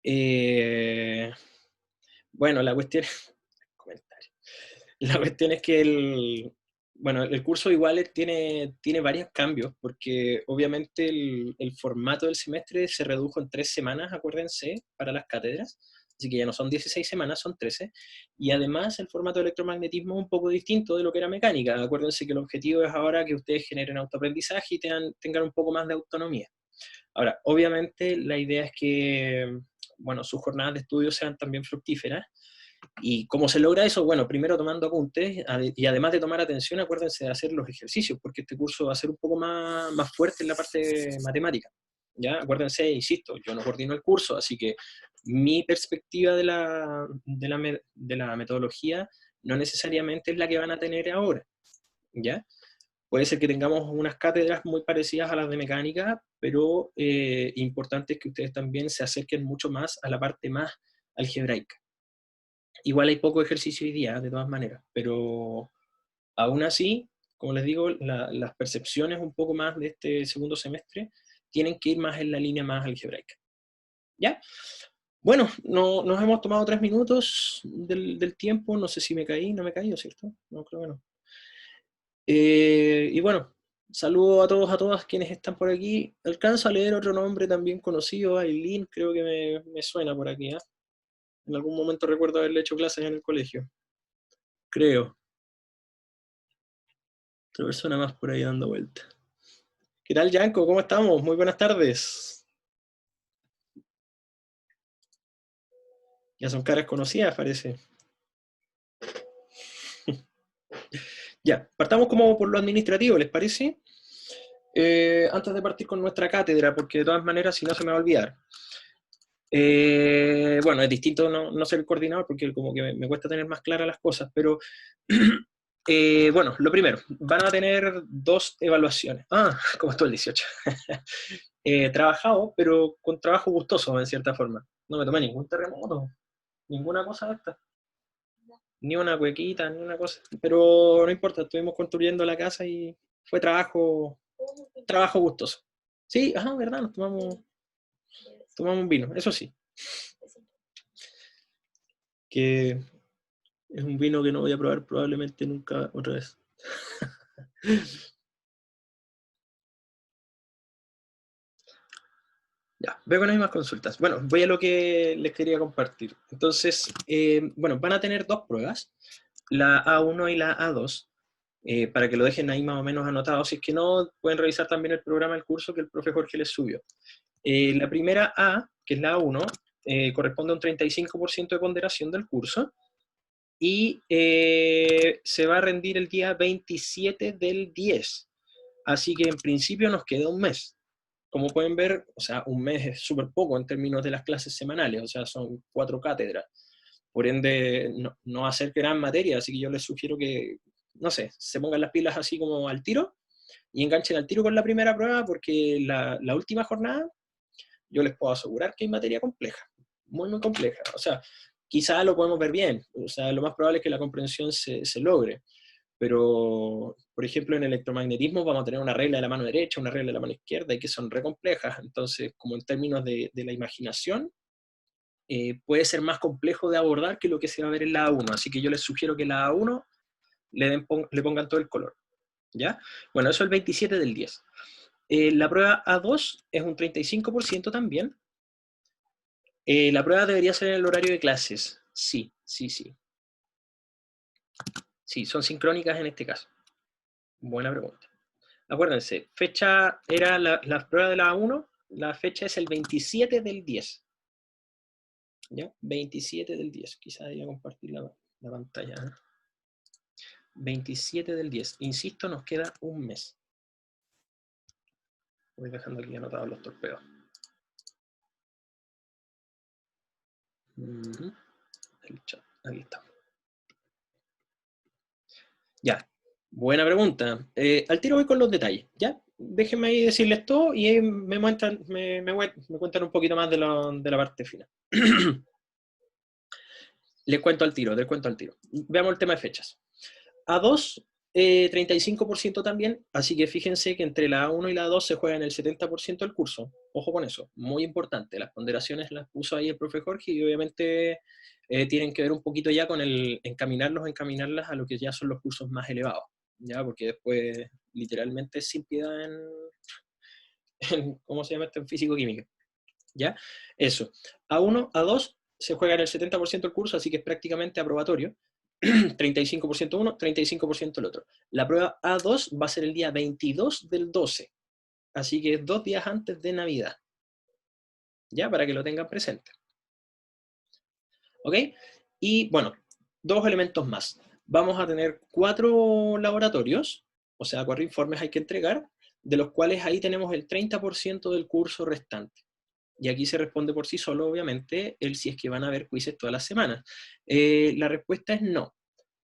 Eh, bueno, la cuestión, comentario. La cuestión es que bueno, el curso igual tiene varios cambios, porque obviamente el formato del semestre se redujo en 3 semanas, acuérdense, para las cátedras, así que ya no son 16 semanas, son 13, y además el formato de electromagnetismo es un poco distinto de lo que era mecánica. Acuérdense que el objetivo es ahora que ustedes generen autoaprendizaje y tengan un poco más de autonomía. Ahora, obviamente la idea es que, bueno, sus jornadas de estudio sean también fructíferas. ¿Y cómo se logra eso? Bueno, primero tomando apuntes y además de tomar atención, acuérdense de hacer los ejercicios, porque este curso va a ser un poco más fuerte en la parte matemática. ¿Ya? Acuérdense, insisto, yo no coordino el curso, así que mi perspectiva de la metodología no necesariamente es la que van a tener ahora. ¿Ya? Puede ser que tengamos unas cátedras muy parecidas a las de mecánica, pero importante es que ustedes también se acerquen mucho más a la parte más algebraica. Igual hay poco ejercicio hoy día, de todas maneras, pero aún así, como les digo, las percepciones un poco más de este segundo semestre tienen que ir más en la línea más algebraica. ¿Ya? Bueno, nos hemos tomado 3 minutos del tiempo, no sé si me caí, no me caí, ¿cierto? No, creo que no. Y bueno, saludo a todos, a todas quienes están por aquí. Alcanzo a leer otro nombre también conocido, Aileen, creo que me suena por aquí, ¿eh? En algún momento recuerdo haberle hecho clases en el colegio. Creo. Otra persona más por ahí dando vuelta. ¿Qué tal, Yanko? ¿Cómo estamos? Muy buenas tardes. Ya son caras conocidas, parece. Ya, partamos como por lo administrativo, ¿les parece? Antes de partir con nuestra cátedra, porque de todas maneras, si no se me va a olvidar. Bueno, es distinto no ser el coordinador, porque como que me cuesta tener más claras las cosas, pero bueno, lo primero, van a tener 2 evaluaciones. Como estuvo el 18. Trabajado, pero con trabajo gustoso, en cierta forma. No me tomé ningún terremoto, ninguna cosa de esta. Ni una cuequita, ni una cosa. Pero no importa, estuvimos construyendo la casa y fue trabajo gustoso. Sí, verdad, nos tomamos un vino, eso sí. Que es un vino que no voy a probar probablemente nunca otra vez. Ya, veo que no hay más consultas. Bueno, voy a lo que les quería compartir. Entonces, bueno, van a tener 2 pruebas, la A1 y la A2, para que lo dejen ahí más o menos anotado. Si es que no, pueden revisar también el programa del curso que el profe Jorge les subió. La primera A, que es la A1, corresponde a un 35% de ponderación del curso y se va a rendir el día 27 del 10. Así que en principio nos queda un mes. Como pueden ver, o sea, un mes es súper poco en términos de las clases semanales, o sea, son 4 cátedras. Por ende, no va a ser gran materia, así que yo les sugiero que, no sé, se pongan las pilas así como al tiro y enganchen al tiro con la primera prueba, porque la última jornada yo les puedo asegurar que hay materia compleja, muy compleja. O sea, quizá lo podemos ver bien, o sea, lo más probable es que la comprensión se logre, pero, por ejemplo, en electromagnetismo vamos a tener una regla de la mano derecha, una regla de la mano izquierda, y que son re complejas. Entonces, como en términos de la imaginación, puede ser más complejo de abordar que lo que se va a ver en la A1. Así que yo les sugiero que la A1 le pongan todo el color. ¿Ya? Bueno, eso el 27 del 10. La prueba A2 es un 35% también. La prueba debería ser en el horario de clases. Sí, sí, sí. Sí, son sincrónicas en este caso. Buena pregunta. Acuérdense, fecha era la prueba de la A1, la fecha es el 27 del 10. ¿Ya? 27 del 10. Quizá debería compartir la pantalla. 27 del 10. Insisto, nos queda un mes. Voy dejando aquí anotados los torpedos. El chat, aquí está. Ya, buena pregunta. Al tiro voy con los detalles, ¿ya? Déjenme ahí decirles todo y ahí me cuentan un poquito más de la parte final. Les cuento al tiro. Veamos el tema de fechas. A2 35% también, así que fíjense que entre la A1 y la A2 se juega en el 70% del curso. Ojo con eso, muy importante. Las ponderaciones las puso ahí el profe Jorge y obviamente tienen que ver un poquito ya con el encaminarlas a lo que ya son los cursos más elevados, ¿ya? Porque después literalmente sin piedad ¿cómo se llama esto? En físico-química, ¿ya? Eso. A1, A2 se juega en el 70% del curso, así que es prácticamente aprobatorio. 35% uno, 35% el otro. La prueba A2 va a ser el día 22 del 12, así que 2 días antes de Navidad, ¿ya? Para que lo tengan presente. ¿Ok? Y bueno, 2 elementos más. Vamos a tener 4 laboratorios, o sea, 4 informes hay que entregar, de los cuales ahí tenemos el 30% del curso restante. Y aquí se responde por sí solo, obviamente, el si es que van a haber quizzes todas las semanas. La respuesta es no,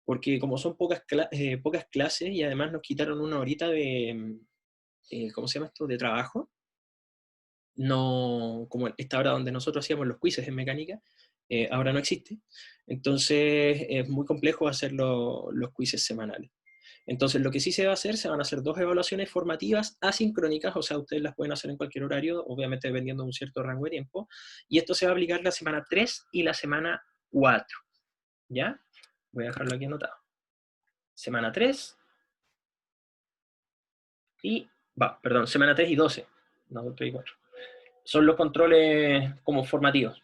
porque como son pocas clases y además nos quitaron una horita de, ¿cómo se llama esto?, de trabajo, no, como esta hora donde nosotros hacíamos los quizzes en mecánica, ahora no existe, entonces es muy complejo hacer los quizzes semanales. Entonces lo que sí se va a hacer, se van a hacer 2 evaluaciones formativas asincrónicas, o sea, ustedes las pueden hacer en cualquier horario, obviamente dependiendo de un cierto rango de tiempo, y esto se va a aplicar la semana 3 y la semana 4, ¿ya? Voy a dejarlo aquí anotado. Semana 3 y, semana 3 y 12, no 3 y 4. Son los controles como formativos.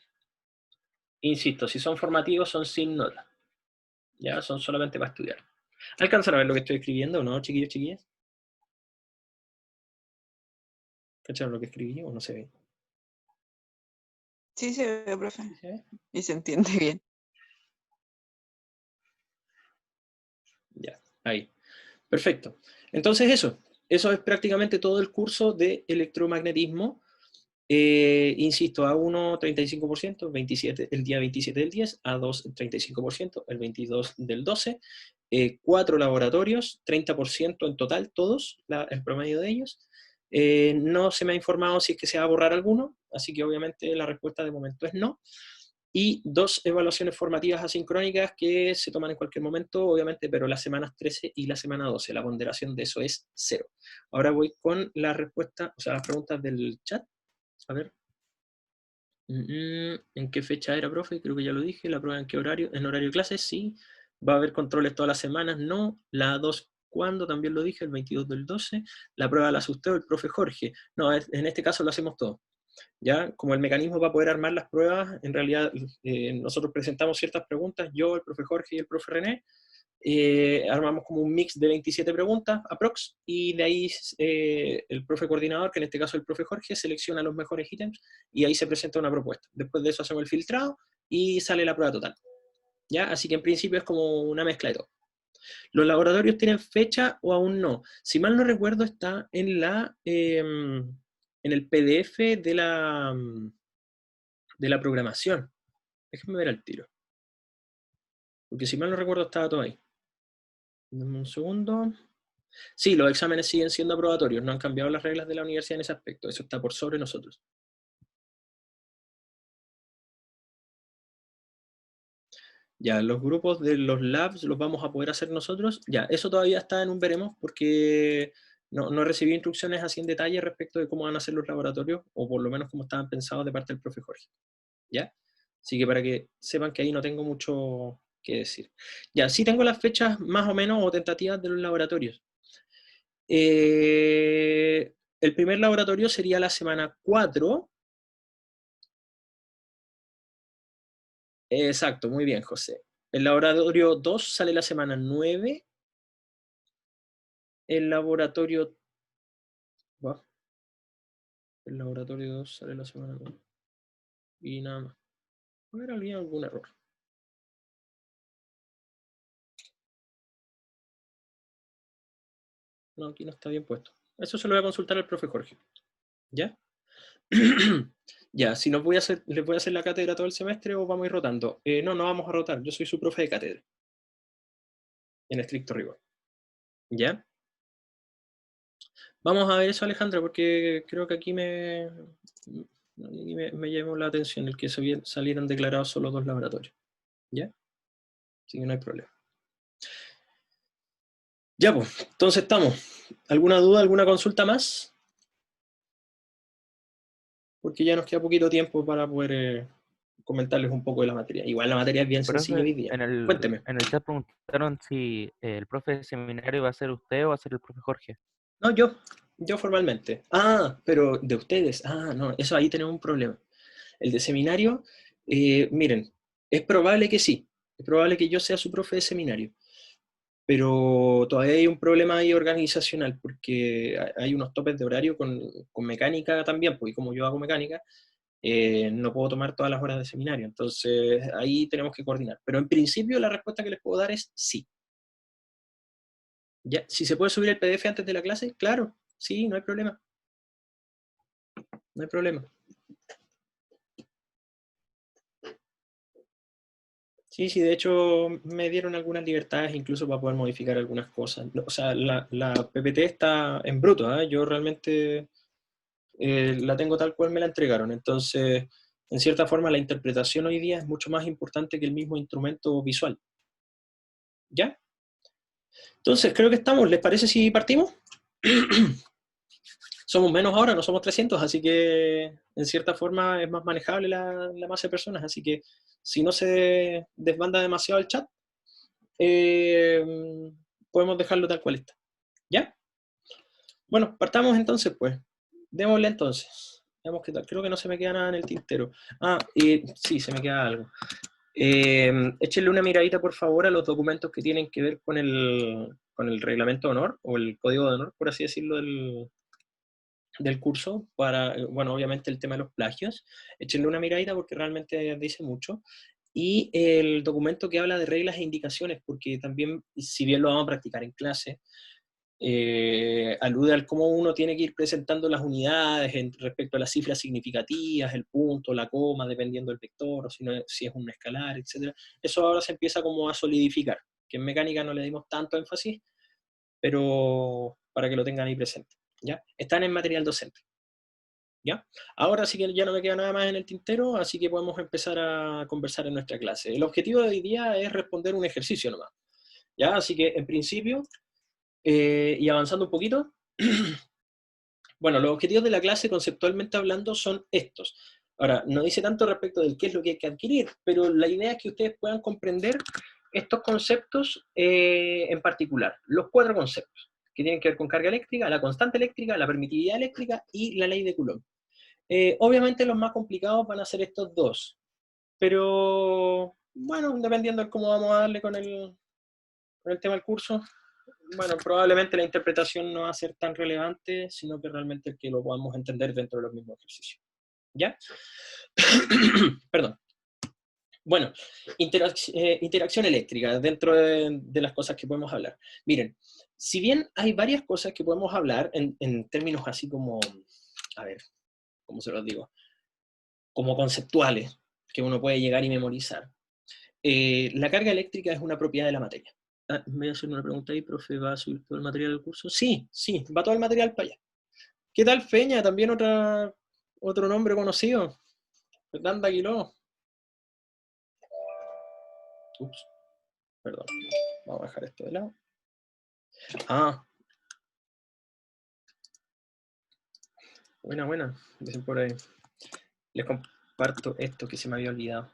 Insisto, si son formativos son sin nota, ya son solamente para estudiar. ¿Alcanzan a ver lo que estoy escribiendo o no, chiquillos, chiquillas? ¿Cacharon lo que escribí o no se ve? Sí se ve, profe. ¿Sí se ve? Y se entiende bien. Ya, ahí. Perfecto. Entonces eso es prácticamente todo el curso de electromagnetismo. Insisto, A1 35%, 27, el día 27 del 10, A2 35%, el 22 del 12, 4 laboratorios, 30% en total, todos, el promedio de ellos. No se me ha informado si es que se va a borrar alguno, así que obviamente la respuesta de momento es no. Y 2 evaluaciones formativas asincrónicas que se toman en cualquier momento, obviamente, pero las semanas 13 y la semana 12, la ponderación de eso es 0. Ahora voy con la respuesta, o sea, las preguntas del chat. A ver. ¿En qué fecha era, profe? Creo que ya lo dije. ¿La prueba en qué horario? ¿En horario de clases? Sí. ¿Va a haber controles todas las semanas? No. ¿La A2 cuándo? También lo dije, el 22 del 12. ¿La prueba la hace usted o el profe Jorge? No, en este caso lo hacemos todo. ¿Ya? Como el mecanismo para poder armar las pruebas, en realidad nosotros presentamos ciertas preguntas, yo, el profe Jorge y el profe René, armamos como un mix de 27 preguntas, aprox, y de ahí el profe coordinador, que en este caso el profe Jorge, selecciona los mejores ítems y ahí se presenta una propuesta. Después de eso hacemos el filtrado y sale la prueba total. ¿Ya? Así que en principio es como una mezcla de todo. ¿Los laboratorios tienen fecha o aún no? Si mal no recuerdo, está en en el PDF de la programación. Déjenme ver al tiro. Porque si mal no recuerdo, estaba todo ahí. Dame un segundo. Sí, los exámenes siguen siendo aprobatorios. No han cambiado las reglas de la universidad en ese aspecto. Eso está por sobre nosotros. Ya, los grupos de los labs los vamos a poder hacer nosotros. Ya, eso todavía está en un veremos porque no he recibido instrucciones así en detalle respecto de cómo van a ser los laboratorios, o por lo menos cómo estaban pensados de parte del profe Jorge. ¿Ya? Así que para que sepan que ahí no tengo mucho que decir. Ya, sí tengo las fechas más o menos o tentativas de los laboratorios. El primer laboratorio sería la semana 4. Exacto, muy bien, José. El laboratorio 2 sale la semana 9. El laboratorio... bah, el laboratorio 2 sale la semana 9. Y nada más. A ver, había algún error. No, aquí no está bien puesto. Eso se lo voy a consultar al profe Jorge. ¿Ya? Ya, si no les voy a hacer la cátedra todo el semestre o vamos a ir rotando. No vamos a rotar. Yo soy su profe de cátedra. En estricto rigor. ¿Ya? Vamos a ver eso, Alejandra, porque creo que aquí me llamó la atención el que salieran declarados solo 2 laboratorios. ¿Ya? Así que no hay problema. Ya, pues, entonces estamos. ¿Alguna duda, alguna consulta más? Porque ya nos queda poquito tiempo para poder comentarles un poco de la materia. Igual la materia es bien sencilla Profe, hoy día. en el, Cuénteme. en el chat preguntaron si el profe de seminario va a ser usted o va a ser el profe Jorge. No, yo formalmente. Ah, pero de ustedes. Ah, no, eso ahí tenemos un problema. El de seminario, miren, es probable que sí. Es probable que yo sea su profe de seminario. Pero todavía hay un problema ahí organizacional, porque hay unos topes de horario con mecánica también, porque como yo hago mecánica, no puedo tomar todas las horas de seminario. Entonces ahí tenemos que coordinar. Pero en principio la respuesta que les puedo dar es sí. ¿Ya? Si se puede subir el PDF antes de la clase, claro, sí, no hay problema. No hay problema. Sí, sí, de hecho me dieron algunas libertades incluso para poder modificar algunas cosas. O sea, la PPT está en bruto, ¿eh? Yo realmente la tengo tal cual me la entregaron. Entonces, en cierta forma, la interpretación hoy día es mucho más importante que el mismo instrumento visual. ¿Ya? Entonces, creo que estamos. ¿Les parece si partimos? Somos menos ahora, no somos 300, así que en cierta forma es más manejable la masa de personas. Así que si no se desbanda demasiado el chat, eh, podemos dejarlo tal cual está. ¿Ya? Bueno, partamos entonces, pues. Démosle entonces. Veamos qué tal. Creo que no se me queda nada en el tintero. Ah, sí, se me queda algo. Échenle una miradita, por favor, a los documentos que tienen que ver con el reglamento de honor, o el código de honor, por así decirlo, del curso, para, bueno, obviamente el tema de los plagios. Échenle una miradita porque realmente dice mucho. Y el documento que habla de reglas e indicaciones, porque también, si bien lo vamos a practicar en clase, alude al cómo uno tiene que ir presentando las unidades respecto a las cifras significativas, el punto, la coma, dependiendo del vector, o si es un escalar, etc. Eso ahora se empieza como a solidificar, que en mecánica no le dimos tanto énfasis, pero para que lo tengan ahí presente. ¿Ya? Están en material docente. ¿Ya? Ahora sí que ya no me queda nada más en el tintero, así que podemos empezar a conversar en nuestra clase. El objetivo de hoy día es responder un ejercicio nomás. ¿Ya? Así que en principio, y avanzando un poquito, bueno, los objetivos de la clase conceptualmente hablando son estos. Ahora, no dice tanto respecto del qué es lo que hay que adquirir, pero la idea es que ustedes puedan comprender estos conceptos en particular, los 4 conceptos, que tienen que ver con carga eléctrica, la constante eléctrica, la permitividad eléctrica y la ley de Coulomb. Obviamente los más complicados van a ser estos dos, pero bueno, dependiendo de cómo vamos a darle con el tema del curso, bueno, probablemente la interpretación no va a ser tan relevante, sino que realmente que lo podamos entender dentro de los mismos ejercicios. ¿Ya? Perdón. Bueno, interacción eléctrica dentro de las cosas que podemos hablar. Miren, si bien hay varias cosas que podemos hablar en términos así como, a ver, ¿cómo se los digo? Como conceptuales, que uno puede llegar y memorizar. La carga eléctrica es una propiedad de la materia. Ah, me voy a hacer una pregunta ahí, profe, ¿va a subir todo el material del curso? Sí, sí, va todo el material para allá. ¿Qué tal Feña? También otro nombre conocido. Fernanda Aguiló. Ups, perdón. Vamos a dejar esto de lado. Ah, buena. Dicen por ahí. Les comparto esto que se me había olvidado.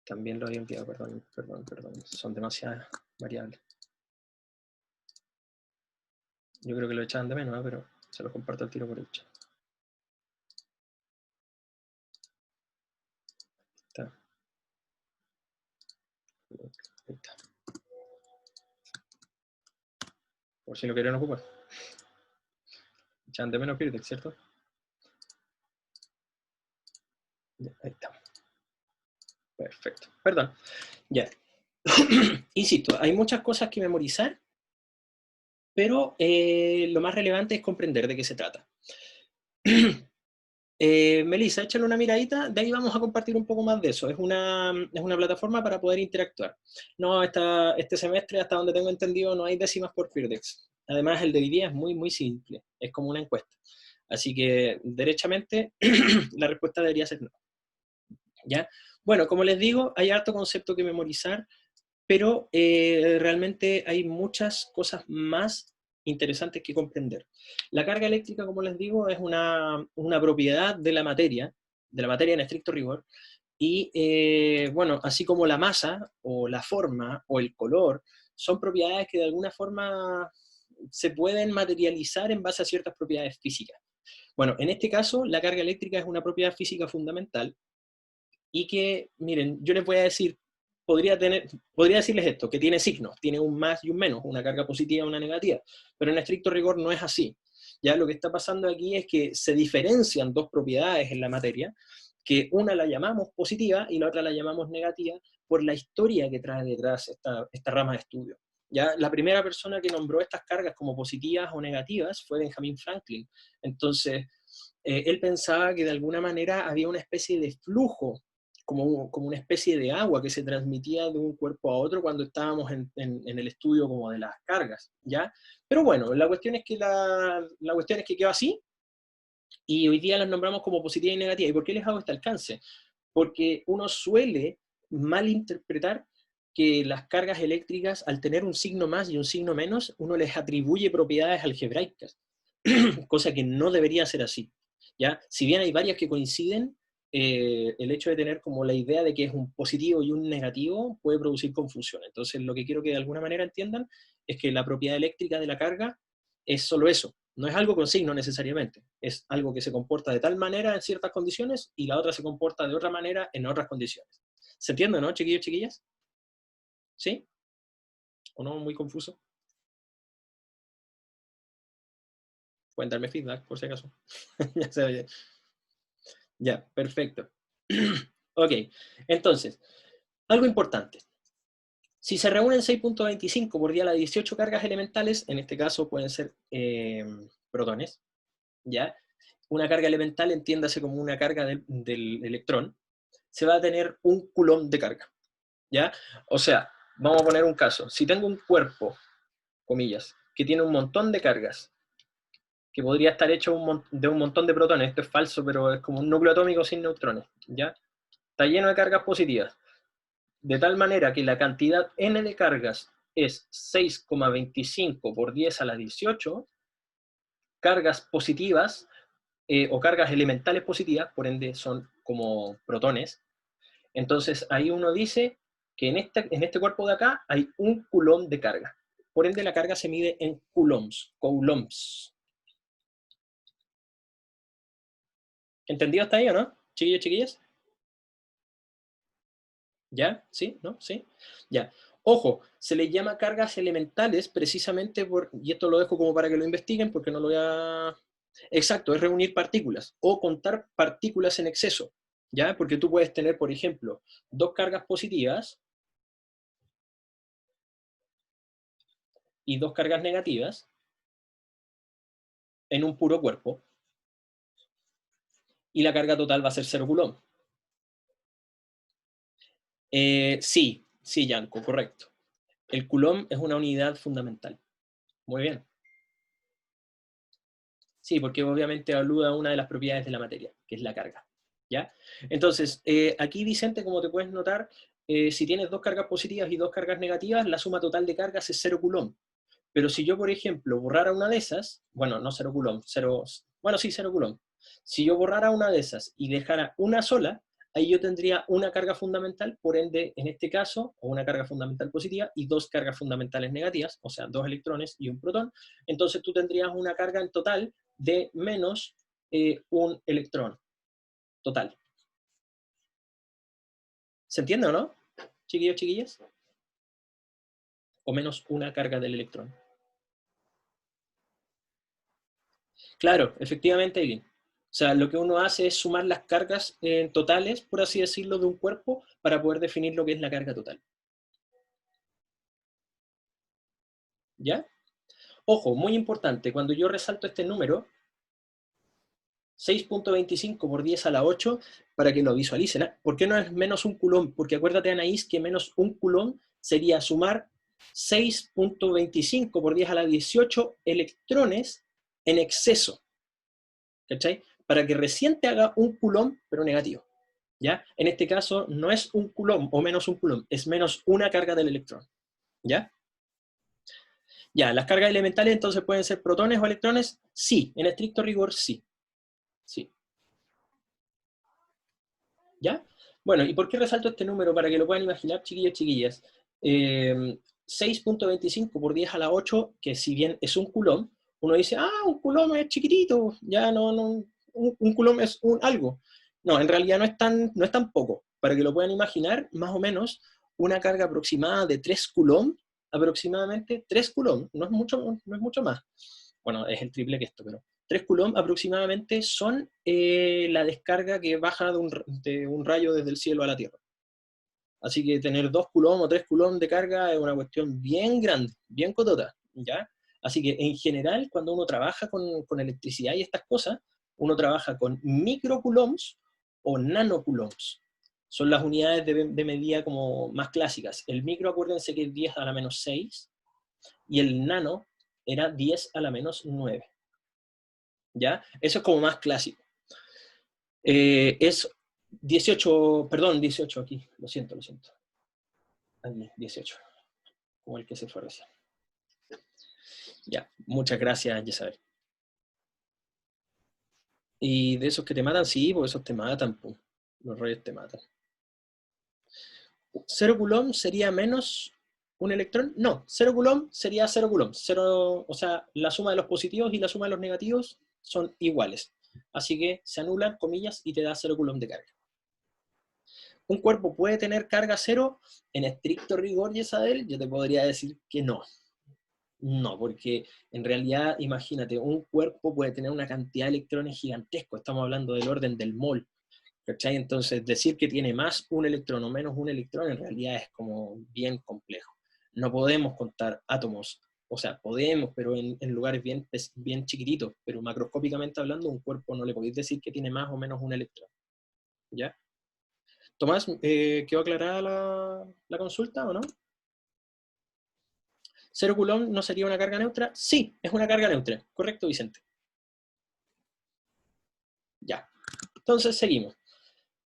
También lo había olvidado, perdón. Son demasiadas variables. Yo creo que lo echaban de menos, ¿eh? Pero se lo comparto al tiro por el chat. Está. Ahí está. Por si lo quieren ocupar. Echaban de menos Pirtex, ¿cierto? Ya, ahí está. Perfecto. Perdón. Ya. Insisto, hay muchas cosas que memorizar, pero lo más relevante es comprender de qué se trata. Melissa, échale una miradita, de ahí vamos a compartir un poco más de eso. Es una plataforma para poder interactuar. No, este semestre, hasta donde tengo entendido, no hay décimas por Firdex. Además, el de hoy día es muy simple, es como una encuesta. Así que, derechamente, la respuesta debería ser no. ¿Ya? Bueno, como les digo, hay harto concepto que memorizar, pero realmente hay muchas cosas más interesantes que comprender. La carga eléctrica, como les digo, es una propiedad de la materia en estricto rigor, y bueno, así como la masa, o la forma, o el color, son propiedades que de alguna forma se pueden materializar en base a ciertas propiedades físicas. Bueno, en este caso, la carga eléctrica es una propiedad física fundamental, y que, miren, yo les voy a decir, podría decirles esto, que tiene signos, tiene un más y un menos, una carga positiva y una negativa, pero en estricto rigor no es así. Ya lo que está pasando aquí es que se diferencian dos propiedades en la materia, que una la llamamos positiva y la otra la llamamos negativa, por la historia que trae detrás esta rama de estudio. ¿Ya? La primera persona que nombró estas cargas como positivas o negativas fue Benjamin Franklin. Entonces, él pensaba que de alguna manera había una especie de flujo, como una especie de agua que se transmitía de un cuerpo a otro cuando estábamos en el estudio como de las cargas, ¿ya? Pero bueno, la cuestión es que la cuestión es que quedó así, y hoy día las nombramos como positiva y negativa. ¿Y por qué les hago este alcance? Porque uno suele malinterpretar que las cargas eléctricas, al tener un signo más y un signo menos, uno les atribuye propiedades algebraicas, cosa que no debería ser así. ¿Ya? Si bien hay varias que coinciden, el hecho de tener como la idea de que es un positivo y un negativo puede producir confusión. Entonces, lo que quiero que de alguna manera entiendan es que la propiedad eléctrica de la carga es solo eso. No es algo con signo necesariamente, es algo que se comporta de tal manera en ciertas condiciones y la otra se comporta de otra manera en otras condiciones. ¿Se entiende, no, chiquillos, chiquillas? ¿Sí? ¿O no? ¿Muy confuso? Pueden darme feedback, por si acaso. Ya se oye. Ya, perfecto. Ok, entonces, algo importante. Si se reúnen 6.25 por día las 18 cargas elementales, en este caso pueden ser protones, ¿ya? Una carga elemental, entiéndase como una carga del electrón, se va a tener un coulomb de carga, ¿ya? O sea, vamos a poner un caso. Si tengo un cuerpo, comillas, que tiene un montón de cargas, que podría estar hecho de un montón de protones, esto es falso, pero es como un núcleo atómico sin neutrones, ¿ya? Está lleno de cargas positivas, de tal manera que la cantidad n de cargas es 6,25 por 10 a la 18, cargas positivas, o cargas elementales positivas, por ende son como protones. Entonces ahí uno dice que en este cuerpo de acá hay un coulomb de carga. Por ende la carga se mide en coulombs. ¿Entendido hasta ahí o no? Chiquillos, chiquillas. ¿Ya? ¿Sí? ¿No? ¿Sí? Ya. Ojo, se les llama cargas elementales precisamente y esto lo dejo como para que lo investiguen porque no lo voy a... Exacto, es reunir partículas o contar partículas en exceso, ¿ya? Porque tú puedes tener, por ejemplo, dos cargas positivas y dos cargas negativas en un puro cuerpo, y la carga total va a ser 0 coulomb. Sí, Yanko, correcto. El coulomb es una unidad fundamental. Muy bien. Sí, porque obviamente alude a una de las propiedades de la materia, que es la carga. ¿Ya? Entonces, aquí, Vicente, como te puedes notar, si tienes dos cargas positivas y dos cargas negativas, la suma total de cargas es 0 coulomb. Pero si yo, por ejemplo, borrara una de esas, bueno, no 0 coulomb, 0, bueno, sí, 0 coulomb. Si yo borrara una de esas y dejara una sola, ahí yo tendría una carga fundamental, por ende, en este caso, o una carga fundamental positiva y dos cargas fundamentales negativas, o sea, dos electrones y un protón. Entonces tú tendrías una carga en total de menos un electrón total. ¿Se entiende o no, chiquillos, chiquillas? O menos una carga del electrón. Claro, efectivamente, Eileen. O sea, lo que uno hace es sumar las cargas totales, por así decirlo, de un cuerpo para poder definir lo que es la carga total. ¿Ya? Ojo, muy importante, cuando yo resalto este número, 6.25 por 10 a la 8, para que lo visualicen. ¿Por qué no es menos un coulomb? Porque acuérdate, Anaís, que menos un coulomb sería sumar 6.25 por 10 a la 18 electrones en exceso. ¿Cachai? Para que recién te haga un coulomb, pero negativo. ¿Ya? En este caso no es un coulomb o menos un coulomb, es menos una carga del electrón. ¿Ya? Ya, las cargas elementales entonces pueden ser protones o electrones. Sí, en estricto rigor sí. Sí. ¿Ya? Bueno, ¿y por qué resalto este número? Para que lo puedan imaginar, chiquillos, chiquillas. 6.25 por 10 a la 8, que si bien es un coulomb, uno dice, un coulomb es chiquitito, ya no, un coulomb es un algo. No, en realidad no es tan poco. Para que lo puedan imaginar, más o menos, una carga aproximada de 3 coulomb, aproximadamente 3 coulomb, no es mucho más. Bueno, es el triple que esto, pero 3 coulomb aproximadamente son la descarga que baja de un rayo desde el cielo a la Tierra. Así que tener 2 coulomb o 3 coulomb de carga es una cuestión bien grande, bien cotota, ¿ya? Así que en general, cuando uno trabaja con electricidad y estas cosas, uno trabaja con microcoulombs o nanocoulombs. Son las unidades de medida como más clásicas. El micro, acuérdense que es 10 a la menos 6, y el nano era 10 a la menos 9. ¿Ya? Eso es como más clásico. Es 18, perdón, 18 aquí, lo siento. Aquí, 18, como el que se fue recién. Ya, muchas gracias, Yesabel. Y de esos que te matan, sí, porque esos te matan, pum. Los rayos te matan. ¿0 coulomb sería menos un electrón? No, 0 coulomb sería 0 coulomb. O sea, la suma de los positivos y la suma de los negativos son iguales. Así que se anulan, comillas, y te da 0 coulomb de carga. ¿Un cuerpo puede tener carga cero? En estricto rigor, Yesabel, yo te podría decir que no. No, porque en realidad, imagínate, un cuerpo puede tener una cantidad de electrones gigantesco, estamos hablando del orden del mol, ¿cachai? Entonces, decir que tiene más un electrón o menos un electrón en realidad es como bien complejo. No podemos contar átomos, o sea, podemos, pero en lugares bien chiquititos, pero macroscópicamente hablando, un cuerpo no le podéis decir que tiene más o menos un electrón, ¿ya? Tomás, ¿quedó aclarada la consulta o no? ¿0 coulomb no sería una carga neutra? Sí, es una carga neutra. Correcto, Vicente. Ya. Entonces, seguimos.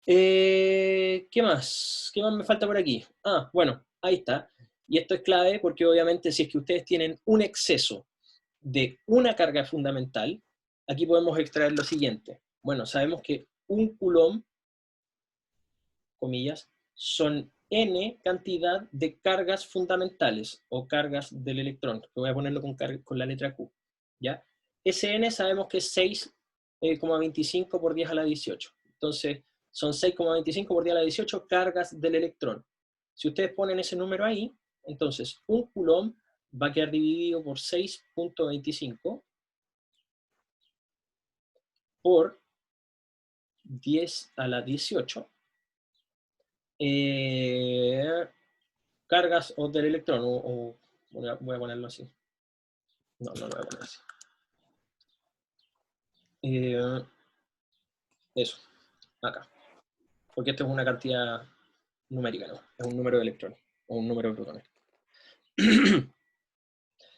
¿Qué más? ¿Qué más me falta por aquí? Bueno, ahí está. Y esto es clave porque obviamente si es que ustedes tienen un exceso de una carga fundamental, aquí podemos extraer lo siguiente. Bueno, sabemos que un coulomb, comillas, son n cantidad de cargas fundamentales o cargas del electrón, que voy a ponerlo con la letra Q, ¿ya? Ese n sabemos que es 6,25 por 10 a la 18. Entonces, son 6,25 por 10 a la 18 cargas del electrón. Si ustedes ponen ese número ahí, entonces un coulomb va a quedar dividido por 6,25 por 10 a la 18. Cargas o del electrón, o voy a ponerlo así. No lo voy a poner así. Eso, acá. Porque esto es una cantidad numérica, ¿no? Es un número de electrones, o un número de protones.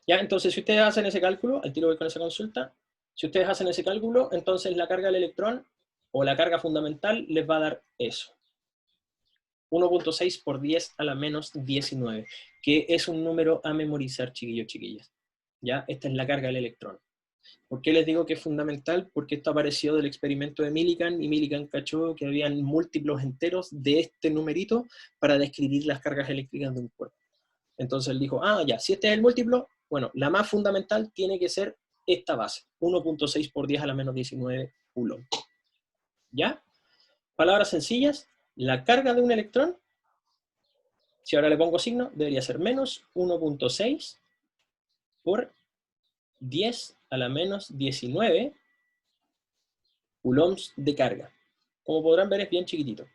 Ya, entonces si ustedes hacen ese cálculo, al tiro voy con esa consulta, si ustedes hacen ese cálculo, entonces la carga del electrón, o la carga fundamental, les va a dar eso. 1.6 por 10 a la menos 19, que es un número a memorizar, chiquillos, chiquillas. ¿Ya? Esta es la carga del electrón. ¿Por qué les digo que es fundamental? Porque esto apareció del experimento de Millikan, y Millikan cachó que habían múltiplos enteros de este numerito para describir las cargas eléctricas de un cuerpo. Entonces él dijo, ya, si este es el múltiplo, bueno, la más fundamental tiene que ser esta base, 1.6 por 10 a la menos 19 coulomb. ¿Ya? Palabras sencillas, la carga de un electrón, si ahora le pongo signo, debería ser menos 1.6 por 10 a la menos 19 coulombs de carga. Como podrán ver, es bien chiquitito.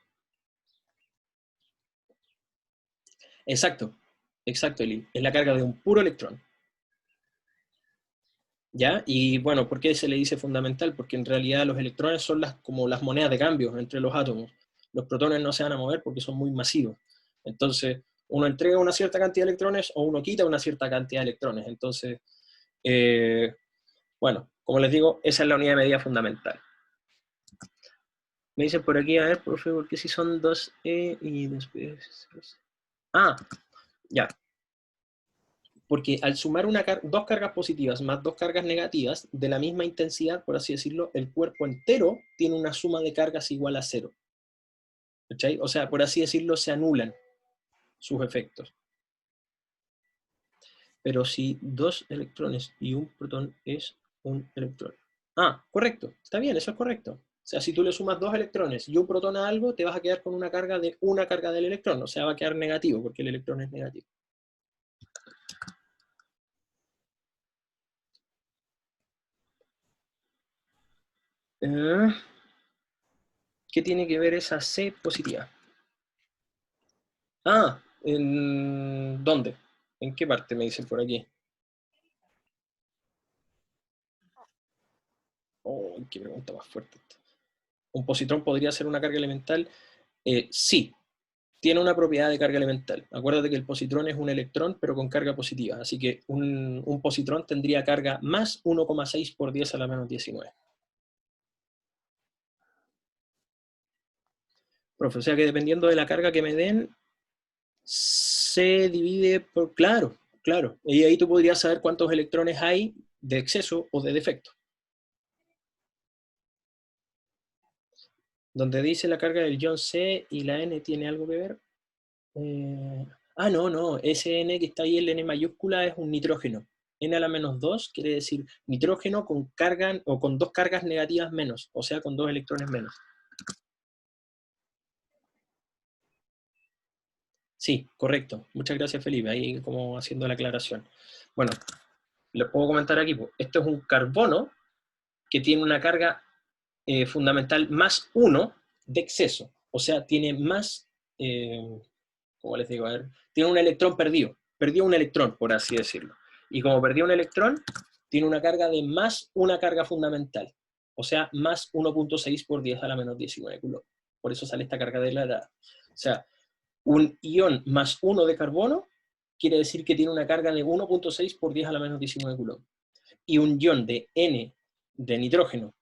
Exacto, Eli. Es la carga de un puro electrón. ¿Ya? Y bueno, ¿por qué se le dice fundamental? Porque en realidad los electrones son como las monedas de cambio entre los átomos. Los protones no se van a mover porque son muy masivos. Entonces, uno entrega una cierta cantidad de electrones o uno quita una cierta cantidad de electrones. Entonces, bueno, como les digo, esa es la unidad de medida fundamental. Me dicen por aquí, a ver, profe, porque si son 2E y después... Ah, ya. Porque al sumar dos cargas positivas más dos cargas negativas de la misma intensidad, por así decirlo, el cuerpo entero tiene una suma de cargas igual a 0. ¿Cachai? O sea, por así decirlo, se anulan sus efectos. Pero si dos electrones y un protón es un electrón. Ah, correcto. Está bien, eso es correcto. O sea, si tú le sumas dos electrones y un protón a algo, te vas a quedar con una carga del electrón. O sea, va a quedar negativo, porque el electrón es negativo. ¿Qué tiene que ver esa C positiva? Ah, ¿en dónde? ¿En qué parte me dicen por aquí? Oh, qué pregunta más fuerte esta. ¿Un positrón podría ser una carga elemental? Sí, tiene una propiedad de carga elemental. Acuérdate que el positrón es un electrón, pero con carga positiva. Así que un positrón tendría carga más 1,6 por 10 a la menos 19. Profe, o sea que dependiendo de la carga que me den, se divide por... Claro, claro. Y ahí tú podrías saber cuántos electrones hay de exceso o de defecto. Donde dice la carga del ion C y la N tiene algo que ver. No, ese N que está ahí, el N mayúscula, es un nitrógeno. N a la menos 2 quiere decir nitrógeno con carga o con dos cargas negativas menos, o sea, con dos electrones menos. Sí, correcto. Muchas gracias, Felipe. Ahí como haciendo la aclaración. Bueno, les puedo comentar aquí. Esto es un carbono que tiene una carga fundamental más 1 de exceso. O sea, tiene más, ¿cómo les digo? A ver, tiene un electrón perdido. Perdió un electrón, por así decirlo. Y como perdió un electrón, tiene una carga de más una carga fundamental. O sea, más 1,6 por 10 a la menos 19 coulombs. Por eso sale esta carga de la edad. O sea, un ion más 1 de carbono quiere decir que tiene una carga de 1,6 por 10 a la menos 19 coulombs. Y un ion de N de nitrógeno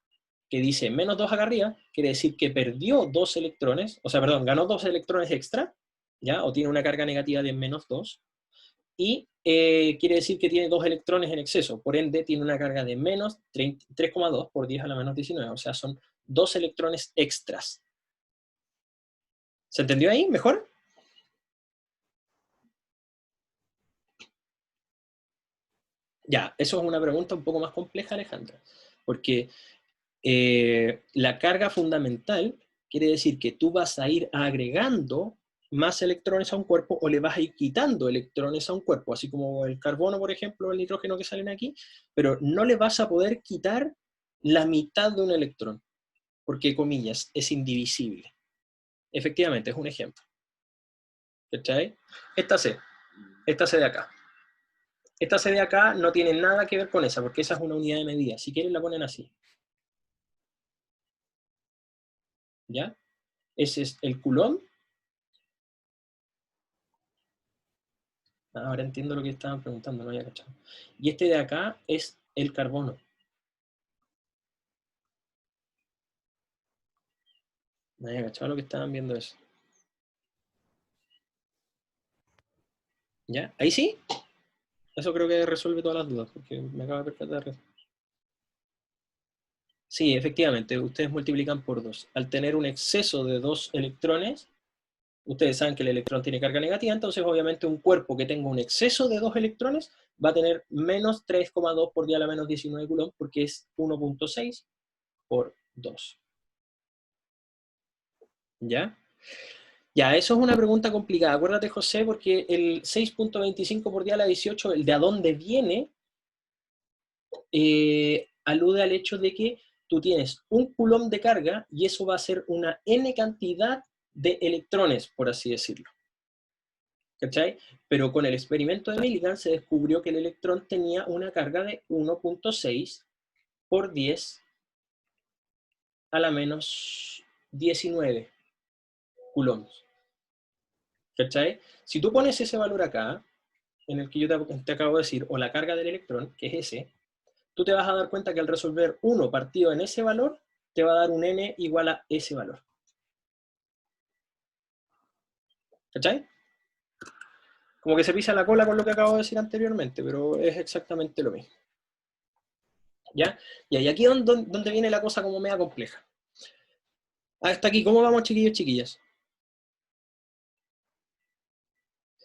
que dice menos 2 acá arriba, quiere decir que perdió dos electrones, o sea, perdón, ganó dos electrones extra, ¿ya? O tiene una carga negativa de menos 2, y quiere decir que tiene dos electrones en exceso, por ende tiene una carga de menos 3,2 por 10 a la menos 19, o sea, son dos electrones extras. ¿Se entendió ahí? ¿Mejor? Ya, eso es una pregunta un poco más compleja, Alejandra, porque la carga fundamental quiere decir que tú vas a ir agregando más electrones a un cuerpo o le vas a ir quitando electrones a un cuerpo, así como el carbono, por ejemplo, el nitrógeno que salen aquí, pero no le vas a poder quitar la mitad de un electrón, porque, comillas, es indivisible. Efectivamente, es un ejemplo. ¿Cachai? Esta C de acá. Esta C de acá no tiene nada que ver con esa, porque esa es una unidad de medida. Si quieren la ponen así. ¿Ya? Ese es el coulomb. Ahora entiendo lo que estaban preguntando, no había cachado. Y este de acá es el carbono. No había cachado lo que estaban viendo eso. ¿Ya? ¿Ahí sí? Eso creo que resuelve todas las dudas, porque me acaba de percatar. Sí, efectivamente, ustedes multiplican por 2. Al tener un exceso de 2 electrones, ustedes saben que el electrón tiene carga negativa, entonces obviamente un cuerpo que tenga un exceso de 2 electrones va a tener menos 3,2 por 10 a la menos 19 coulombs, porque es 1,6 por 2. ¿Ya? Ya, eso es una pregunta complicada. Acuérdate, José, porque el 6,25 por 10 a la 18, el de a dónde viene, alude al hecho de que tú tienes un coulomb de carga y eso va a ser una n cantidad de electrones, por así decirlo. ¿Cachai? Pero con el experimento de Millikan se descubrió que el electrón tenía una carga de 1,6 por 10 a la menos 19 coulombs. ¿Cachai? Si tú pones ese valor acá, en el que yo te acabo de decir, o la carga del electrón, que es ese, tú te vas a dar cuenta que al resolver 1 partido en ese valor, te va a dar un n igual a ese valor. ¿Cachai? Como que se pisa la cola con lo que acabo de decir anteriormente, pero es exactamente lo mismo. ¿Ya? Y aquí es donde viene la cosa como media compleja. Hasta aquí, ¿cómo vamos, chiquillos, chiquillas?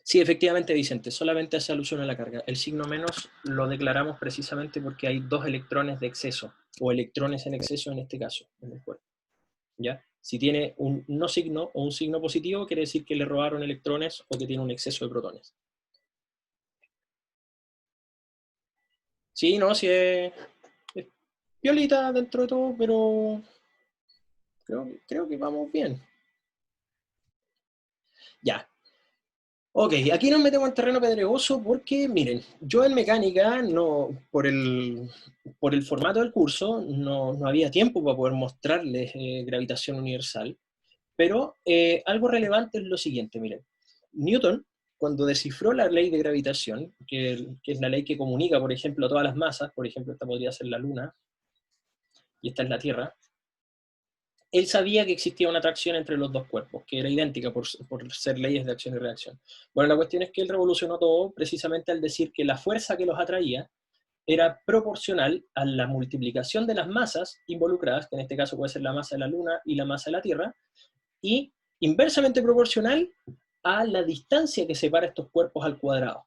Sí, efectivamente, Vicente, solamente hace alusión a la carga. El signo menos lo declaramos precisamente porque hay 2 electrones de exceso, o electrones en exceso en este caso, en el cuerpo. ¿Ya? Si tiene un no signo o un signo positivo, quiere decir que le robaron electrones o que tiene un exceso de protones. Sí, no, sí es piolita dentro de todo, pero creo que vamos bien. Ya. Ok, aquí nos metemos en terreno pedregoso porque, miren, yo en mecánica, por el formato del curso, no había tiempo para poder mostrarles gravitación universal, pero algo relevante es lo siguiente, miren. Newton, cuando descifró la ley de gravitación, que es la ley que comunica, por ejemplo, a todas las masas, por ejemplo, esta podría ser la Luna, y esta es la Tierra, él sabía que existía una atracción entre los dos cuerpos, que era idéntica por ser leyes de acción y reacción. Bueno, la cuestión es que él revolucionó todo precisamente al decir que la fuerza que los atraía era proporcional a la multiplicación de las masas involucradas, que en este caso puede ser la masa de la Luna y la masa de la Tierra, y inversamente proporcional a la distancia que separa estos cuerpos al cuadrado.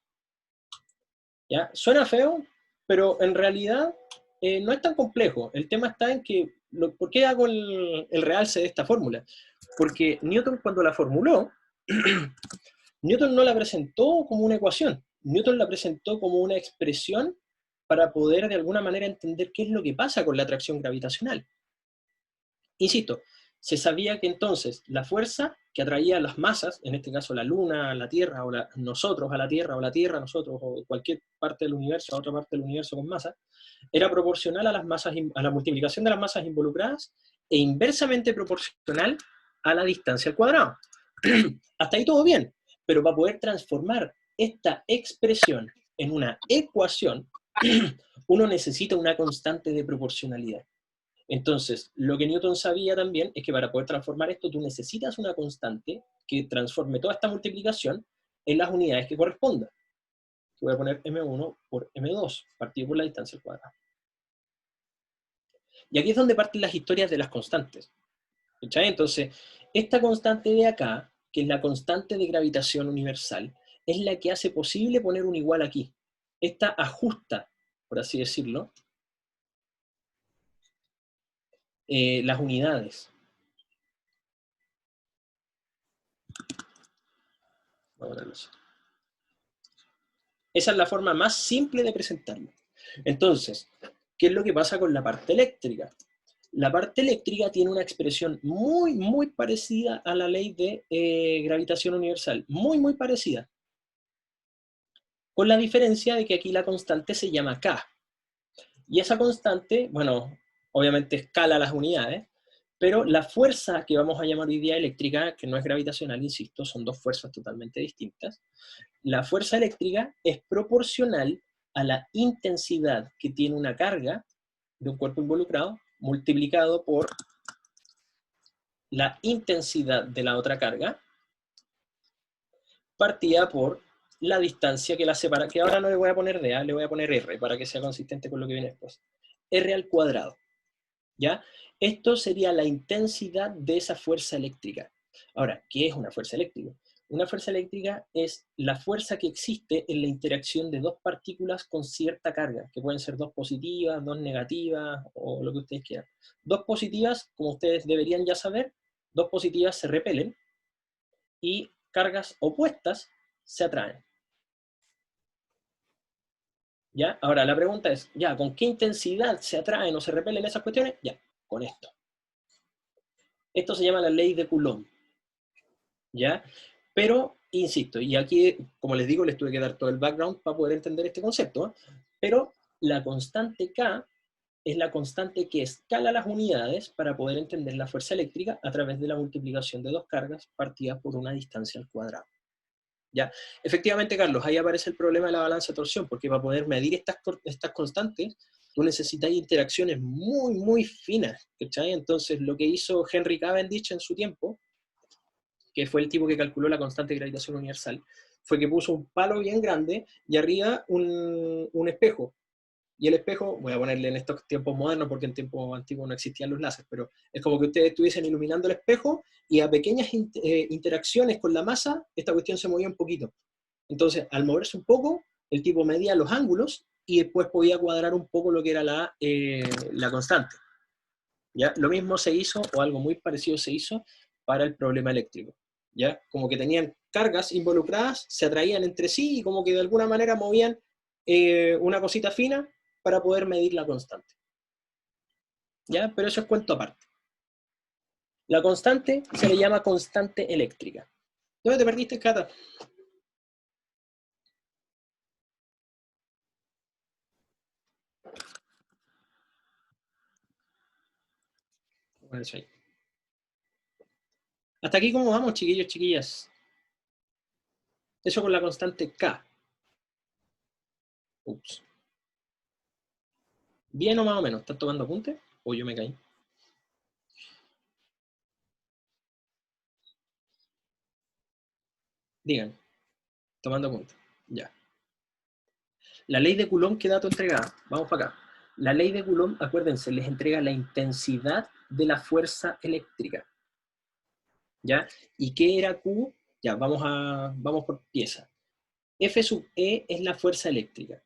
¿Ya? Suena feo, pero en realidad no es tan complejo. El tema está en que, ¿por qué hago el realce de esta fórmula? Porque Newton cuando la formuló, Newton no la presentó como una ecuación, Newton la presentó como una expresión para poder de alguna manera entender qué es lo que pasa con la atracción gravitacional. Insisto, se sabía que entonces la fuerza que atraía a las masas, en este caso la Luna, la Tierra, o nosotros a la Tierra, o la Tierra a nosotros, o cualquier parte del universo a otra parte del universo con masa, era proporcional a las masas, a la multiplicación de las masas involucradas e inversamente proporcional a la distancia al cuadrado. Hasta ahí todo bien, pero para poder transformar esta expresión en una ecuación, uno necesita una constante de proporcionalidad. Entonces, lo que Newton sabía también es que para poder transformar esto, tú necesitas una constante que transforme toda esta multiplicación en las unidades que correspondan. Voy a poner m1 por m2, partido por la distancia al cuadrado. Y aquí es donde parten las historias de las constantes. ¿Cachai? Entonces, esta constante de acá, que es la constante de gravitación universal, es la que hace posible poner un igual aquí. Esta ajusta, por así decirlo, las unidades. Vamos a ponerlo así. Esa es la forma más simple de presentarlo. Entonces, ¿qué es lo que pasa con la parte eléctrica? La parte eléctrica tiene una expresión muy, muy parecida a la ley de gravitación universal. Muy, muy parecida. Con la diferencia de que aquí la constante se llama K. Y esa constante, bueno, obviamente escala las unidades, pero la fuerza que vamos a llamar hoy día eléctrica, que no es gravitacional, insisto, son dos fuerzas totalmente distintas, la fuerza eléctrica es proporcional a la intensidad que tiene una carga de un cuerpo involucrado multiplicado por la intensidad de la otra carga partida por la distancia que la separa, que ahora no le voy a poner D, le voy a poner R para que sea consistente con lo que viene después. R al cuadrado. ¿Ya? Esto sería la intensidad de esa fuerza eléctrica. Ahora, ¿qué es una fuerza eléctrica? Una fuerza eléctrica es la fuerza que existe en la interacción de dos partículas con cierta carga, que pueden ser dos positivas, dos negativas, o lo que ustedes quieran. Dos positivas, como ustedes deberían ya saber, dos positivas se repelen, y cargas opuestas se atraen. ¿Ya? Ahora, la pregunta es, ¿ya con qué intensidad se atraen o se repelen esas cuestiones? Ya, con esto. Esto se llama la ley de Coulomb. ¿Ya? Pero, insisto, y aquí, como les digo, les tuve que dar todo el background para poder entender este concepto, pero la constante K es la constante que escala las unidades para poder entender la fuerza eléctrica a través de la multiplicación de dos cargas partidas por una distancia al cuadrado. ¿Ya? Efectivamente, Carlos, ahí aparece el problema de la balanza de torsión, porque para poder medir estas constantes, tú necesitas interacciones muy, muy finas, ¿cachai? Entonces, lo que hizo Henry Cavendish en su tiempo, que fue el tipo que calculó la constante de gravitación universal, fue que puso un palo bien grande y arriba un espejo. Y el espejo, voy a ponerle en estos tiempos modernos, porque en tiempos antiguos no existían los láseres, pero es como que ustedes estuviesen iluminando el espejo y a pequeñas interacciones con la masa, esta cuestión se movía un poquito. Entonces, al moverse un poco, el tipo medía los ángulos y después podía cuadrar un poco lo que era la constante. ¿Ya? Lo mismo se hizo, o algo muy parecido se hizo, para el problema eléctrico. ¿Ya? Como que tenían cargas involucradas, se atraían entre sí y como que de alguna manera movían una cosita fina para poder medir la constante. ¿Ya? Pero eso es cuento aparte. La constante se le llama constante eléctrica. ¿Dónde te perdiste, Cata? Bueno, eso ahí. Hasta aquí, ¿cómo vamos, chiquillos, chiquillas? Eso con la constante K. Ups. ¿Bien o más o menos? ¿Están tomando apunte? ¿O yo me caí? Digan, tomando apunte. Ya. La ley de Coulomb, ¿qué dato entregada? Vamos para acá. La ley de Coulomb, acuérdense, les entrega la intensidad de la fuerza eléctrica. ¿Ya? ¿Y qué era Q? Ya, vamos por pieza. F sub E es la fuerza eléctrica.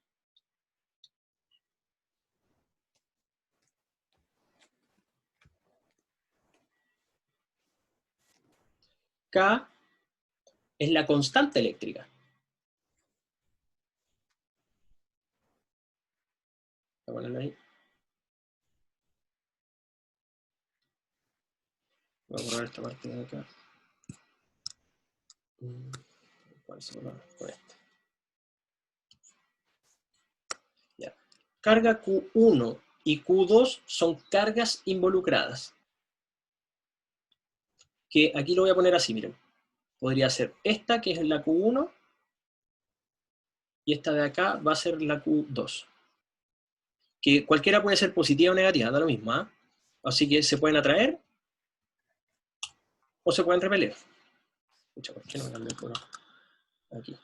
K es la constante eléctrica. Voy a ponerlo ahí. Voy a borrar esta parte de acá. ¿Cuál se borra? Con esta. Ya. Carga Q1 y Q2 son cargas involucradas. Que aquí lo voy a poner así, miren. Podría ser esta, que es la Q1, y esta de acá va a ser la Q2. Que cualquiera puede ser positiva o negativa, da lo mismo, ¿eh? Así que se pueden atraer o se pueden repeler. Escucha, ¿por qué no cambié por aquí?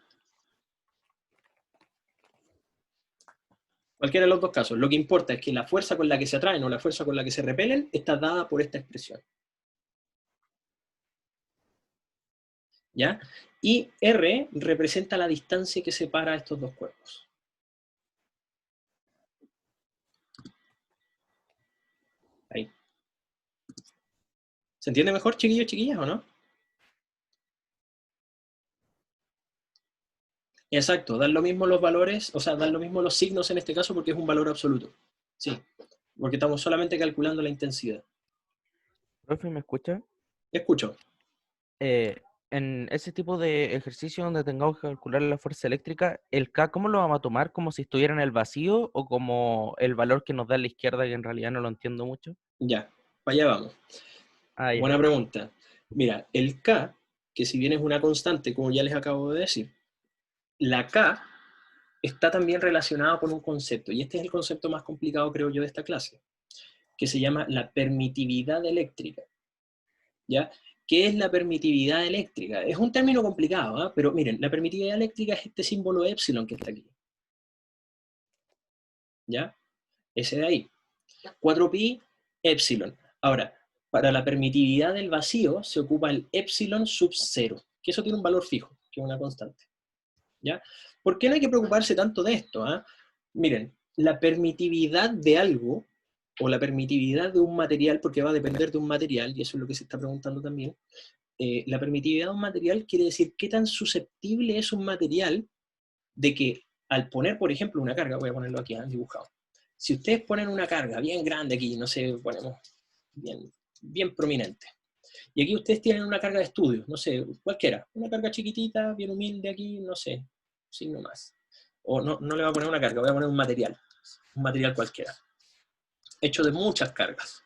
Cualquiera de los dos casos. Lo que importa es que la fuerza con la que se atraen o la fuerza con la que se repelen está dada por esta expresión. ¿Ya? Y R representa la distancia que separa a estos dos cuerpos. Ahí. ¿Se entiende mejor, chiquillos, chiquillas, o no? Exacto, dan lo mismo los valores, o sea, dan lo mismo los signos en este caso porque es un valor absoluto. Sí, porque estamos solamente calculando la intensidad. Profe, ¿me escucha? Escucho. En ese tipo de ejercicio donde tengamos que calcular la fuerza eléctrica, ¿el K cómo lo vamos a tomar? ¿Como si estuviera en el vacío o como el valor que nos da a la izquierda, que en realidad no lo entiendo mucho? Ya, para allá vamos. Ah, ya. Buena pregunta. Mira, el K, que si bien es una constante, como ya les acabo de decir, la K está también relacionada con un concepto, y este es el concepto más complicado, creo yo, de esta clase, que se llama la permitividad eléctrica. ¿Ya? ¿Qué es la permitividad eléctrica? Es un término complicado, ¿eh? Pero miren, la permitividad eléctrica es este símbolo epsilon que está aquí. ¿Ya? Ese de ahí. 4pi epsilon. Ahora, para la permitividad del vacío se ocupa el epsilon sub 0, que eso tiene un valor fijo, que es una constante. ¿Ya? ¿Por qué no hay que preocuparse tanto de esto? Miren, la permitividad de algo, o la permitividad de un material, porque va a depender de un material, y eso es lo que se está preguntando también, la permitividad de un material quiere decir qué tan susceptible es un material de que al poner, por ejemplo, una carga, voy a ponerlo aquí dibujado, si ustedes ponen una carga bien grande aquí, no sé, ponemos bien prominente, y aquí ustedes tienen una carga de estudio, no sé, cualquiera, una carga chiquitita, bien humilde aquí, no sé, signo más. O no le voy a poner una carga, voy a poner un material cualquiera, hecho de muchas cargas.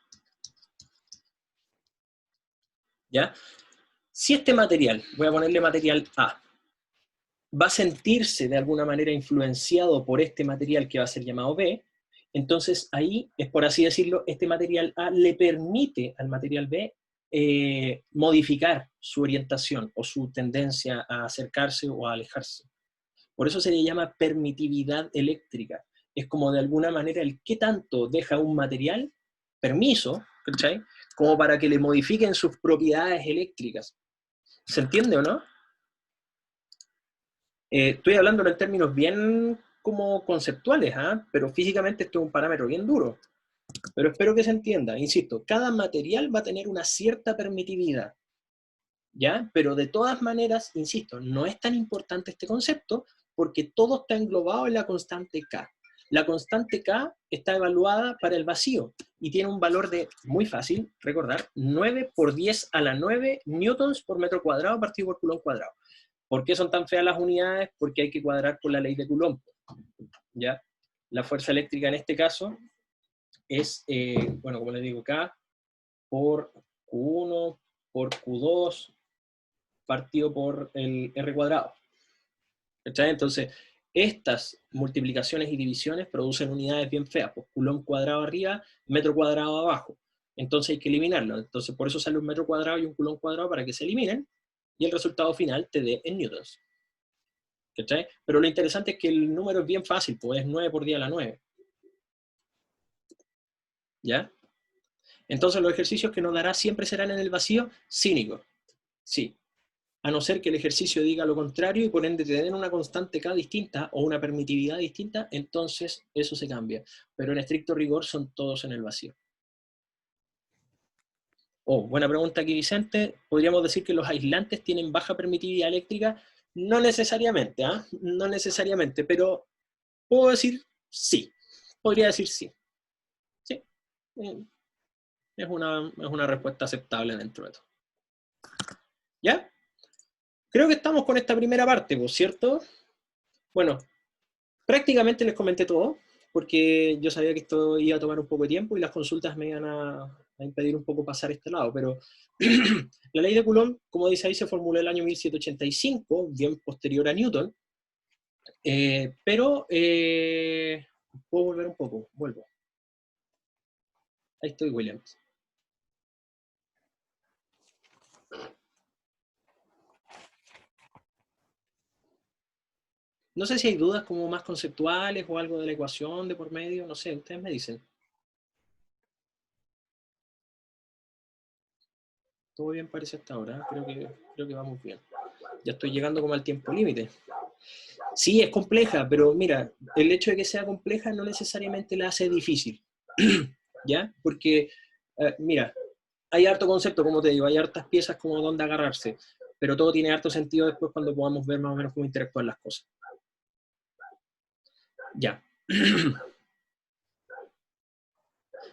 ¿Ya? Si este material, voy a ponerle material A, va a sentirse de alguna manera influenciado por este material que va a ser llamado B, Entonces ahí es, por así decirlo, este material A le permite al material B modificar su orientación o su tendencia a acercarse o a alejarse. Por eso se le llama permitividad eléctrica. Es como de alguna manera el qué tanto deja un material permiso, ¿cachai? Como para que le modifiquen sus propiedades eléctricas. ¿Se entiende o no? Estoy hablando en términos bien como conceptuales, ¿ah? Pero físicamente esto es un parámetro bien duro. Pero espero que se entienda. Insisto, cada material va a tener una cierta permitividad, ¿ya? Pero de todas maneras, insisto, no es tan importante este concepto porque todo está englobado en la constante K. La constante K está evaluada para el vacío y tiene un valor de, muy fácil, recordar, 9 por 10 a la 9 newtons por metro cuadrado partido por Coulomb cuadrado. ¿Por qué son tan feas las unidades? Porque hay que cuadrar por la ley de Coulomb, ¿ya? La fuerza eléctrica en este caso es, bueno, como les digo, K por Q1 por Q2 partido por el R cuadrado. ¿Cachai? Entonces, estas multiplicaciones y divisiones producen unidades bien feas, pues Coulomb cuadrado arriba, metro cuadrado abajo. Entonces hay que eliminarlo. Entonces por eso sale un metro cuadrado y un Coulomb cuadrado para que se eliminen y el resultado final te dé en newtons. ¿Cachai? Pero lo interesante es que el número es bien fácil, pues es 9 por 10 a la 9. ¿Ya? Entonces los ejercicios que nos dará siempre serán en el vacío cínico. Sí. A no ser que el ejercicio diga lo contrario y por ende te den una constante K distinta o una permitividad distinta, entonces eso se cambia. Pero en estricto rigor son todos en el vacío. Oh, buena pregunta aquí, Vicente. ¿Podríamos decir que los aislantes tienen baja permitividad eléctrica? No necesariamente, ¿ah? No necesariamente, pero puedo decir sí. Podría decir sí. Sí. Es una respuesta aceptable dentro de todo. ¿Ya? Creo que estamos con esta primera parte, ¿por cierto? Bueno, prácticamente les comenté todo, porque yo sabía que esto iba a tomar un poco de tiempo y las consultas me iban a impedir un poco pasar este lado, pero la ley de Coulomb, como dice ahí, se formuló en el año 1785, bien posterior a Newton, pero puedo volver un poco, vuelvo. Ahí estoy, Williams. No sé si hay dudas como más conceptuales o algo de la ecuación de por medio, no sé, ustedes me dicen. Todo bien parece hasta ahora, creo que vamos bien. Ya estoy llegando como al tiempo límite. Sí, es compleja, pero mira, el hecho de que sea compleja no necesariamente la hace difícil, ¿ya? Porque, mira, hay harto concepto, como te digo, hay hartas piezas como donde agarrarse, pero todo tiene harto sentido después cuando podamos ver más o menos cómo interactúan las cosas. Ya.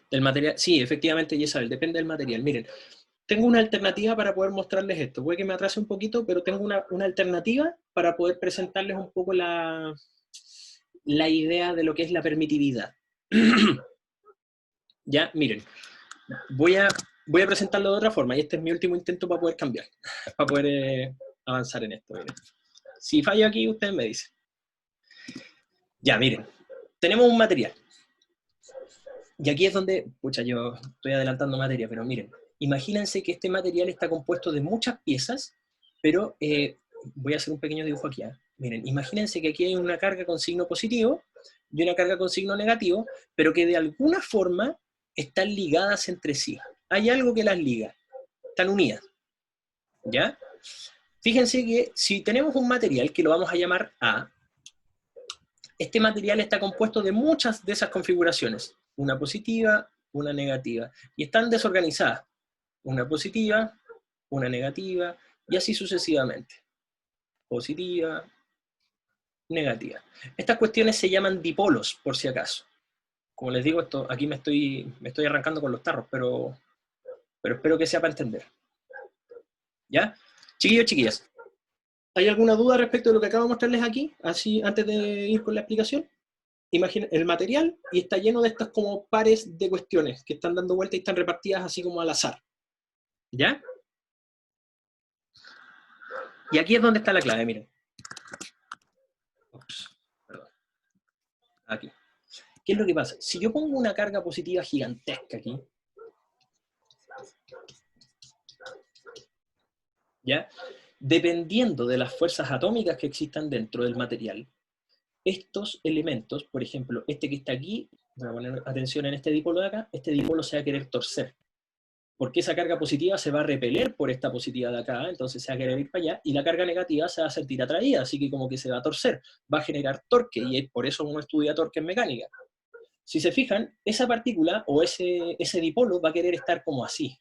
El material, sí, efectivamente, Isabel, depende del material. Miren, tengo una alternativa para poder mostrarles esto. Puede que me atrase un poquito, pero tengo una alternativa para poder presentarles un poco la idea de lo que es la permitividad. Ya, miren, voy a presentarlo de otra forma, y este es mi último intento para poder cambiar, para poder avanzar en esto. Miren. Si fallo aquí, ustedes me dicen. Ya, miren, tenemos un material. Y aquí es donde, pucha, yo estoy adelantando materia, pero miren, imagínense que este material está compuesto de muchas piezas, pero voy a hacer un pequeño dibujo aquí. Miren, imagínense que aquí hay una carga con signo positivo y una carga con signo negativo, pero que de alguna forma están ligadas entre sí. Hay algo que las liga, están unidas. ¿Ya? Fíjense que si tenemos un material que lo vamos a llamar A, este material está compuesto de muchas de esas configuraciones. Una positiva, una negativa. Y están desorganizadas. Una positiva, una negativa, y así sucesivamente. Positiva, negativa. Estas cuestiones se llaman dipolos, por si acaso. Como les digo, esto, aquí me estoy arrancando con los tarros, pero espero que sea para entender. ¿Ya? Chiquillos, chiquillas, ¿hay alguna duda respecto de lo que acabo de mostrarles aquí? Así, antes de ir con la explicación. Imaginen el material y está lleno de estas como pares de cuestiones que están dando vuelta y están repartidas así como al azar. ¿Ya? Y aquí es donde está la clave, miren. Ups, perdón. Aquí. ¿Qué es lo que pasa? Si yo pongo una carga positiva gigantesca aquí, ¿ya? Dependiendo de las fuerzas atómicas que existan dentro del material, estos elementos, por ejemplo, este que está aquí, voy a poner atención en este dipolo de acá, este dipolo se va a querer torcer, porque esa carga positiva se va a repeler por esta positiva de acá, entonces se va a querer ir para allá, y la carga negativa se va a sentir atraída, así que como que se va a torcer, va a generar torque, y por eso uno estudia torque en mecánica. Si se fijan, esa partícula o ese dipolo va a querer estar como así.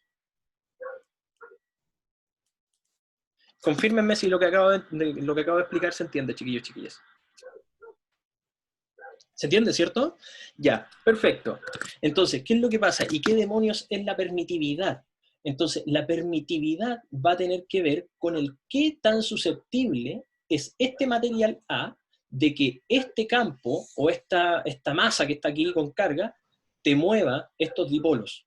Confírmenme si lo que acabo de explicar se entiende, chiquillos, chiquillas. ¿Se entiende, cierto? Ya, perfecto. Entonces, ¿qué es lo que pasa? ¿Y qué demonios es la permitividad? Entonces, la permitividad va a tener que ver con el qué tan susceptible es este material A de que este campo o esta masa que está aquí con carga te mueva estos dipolos.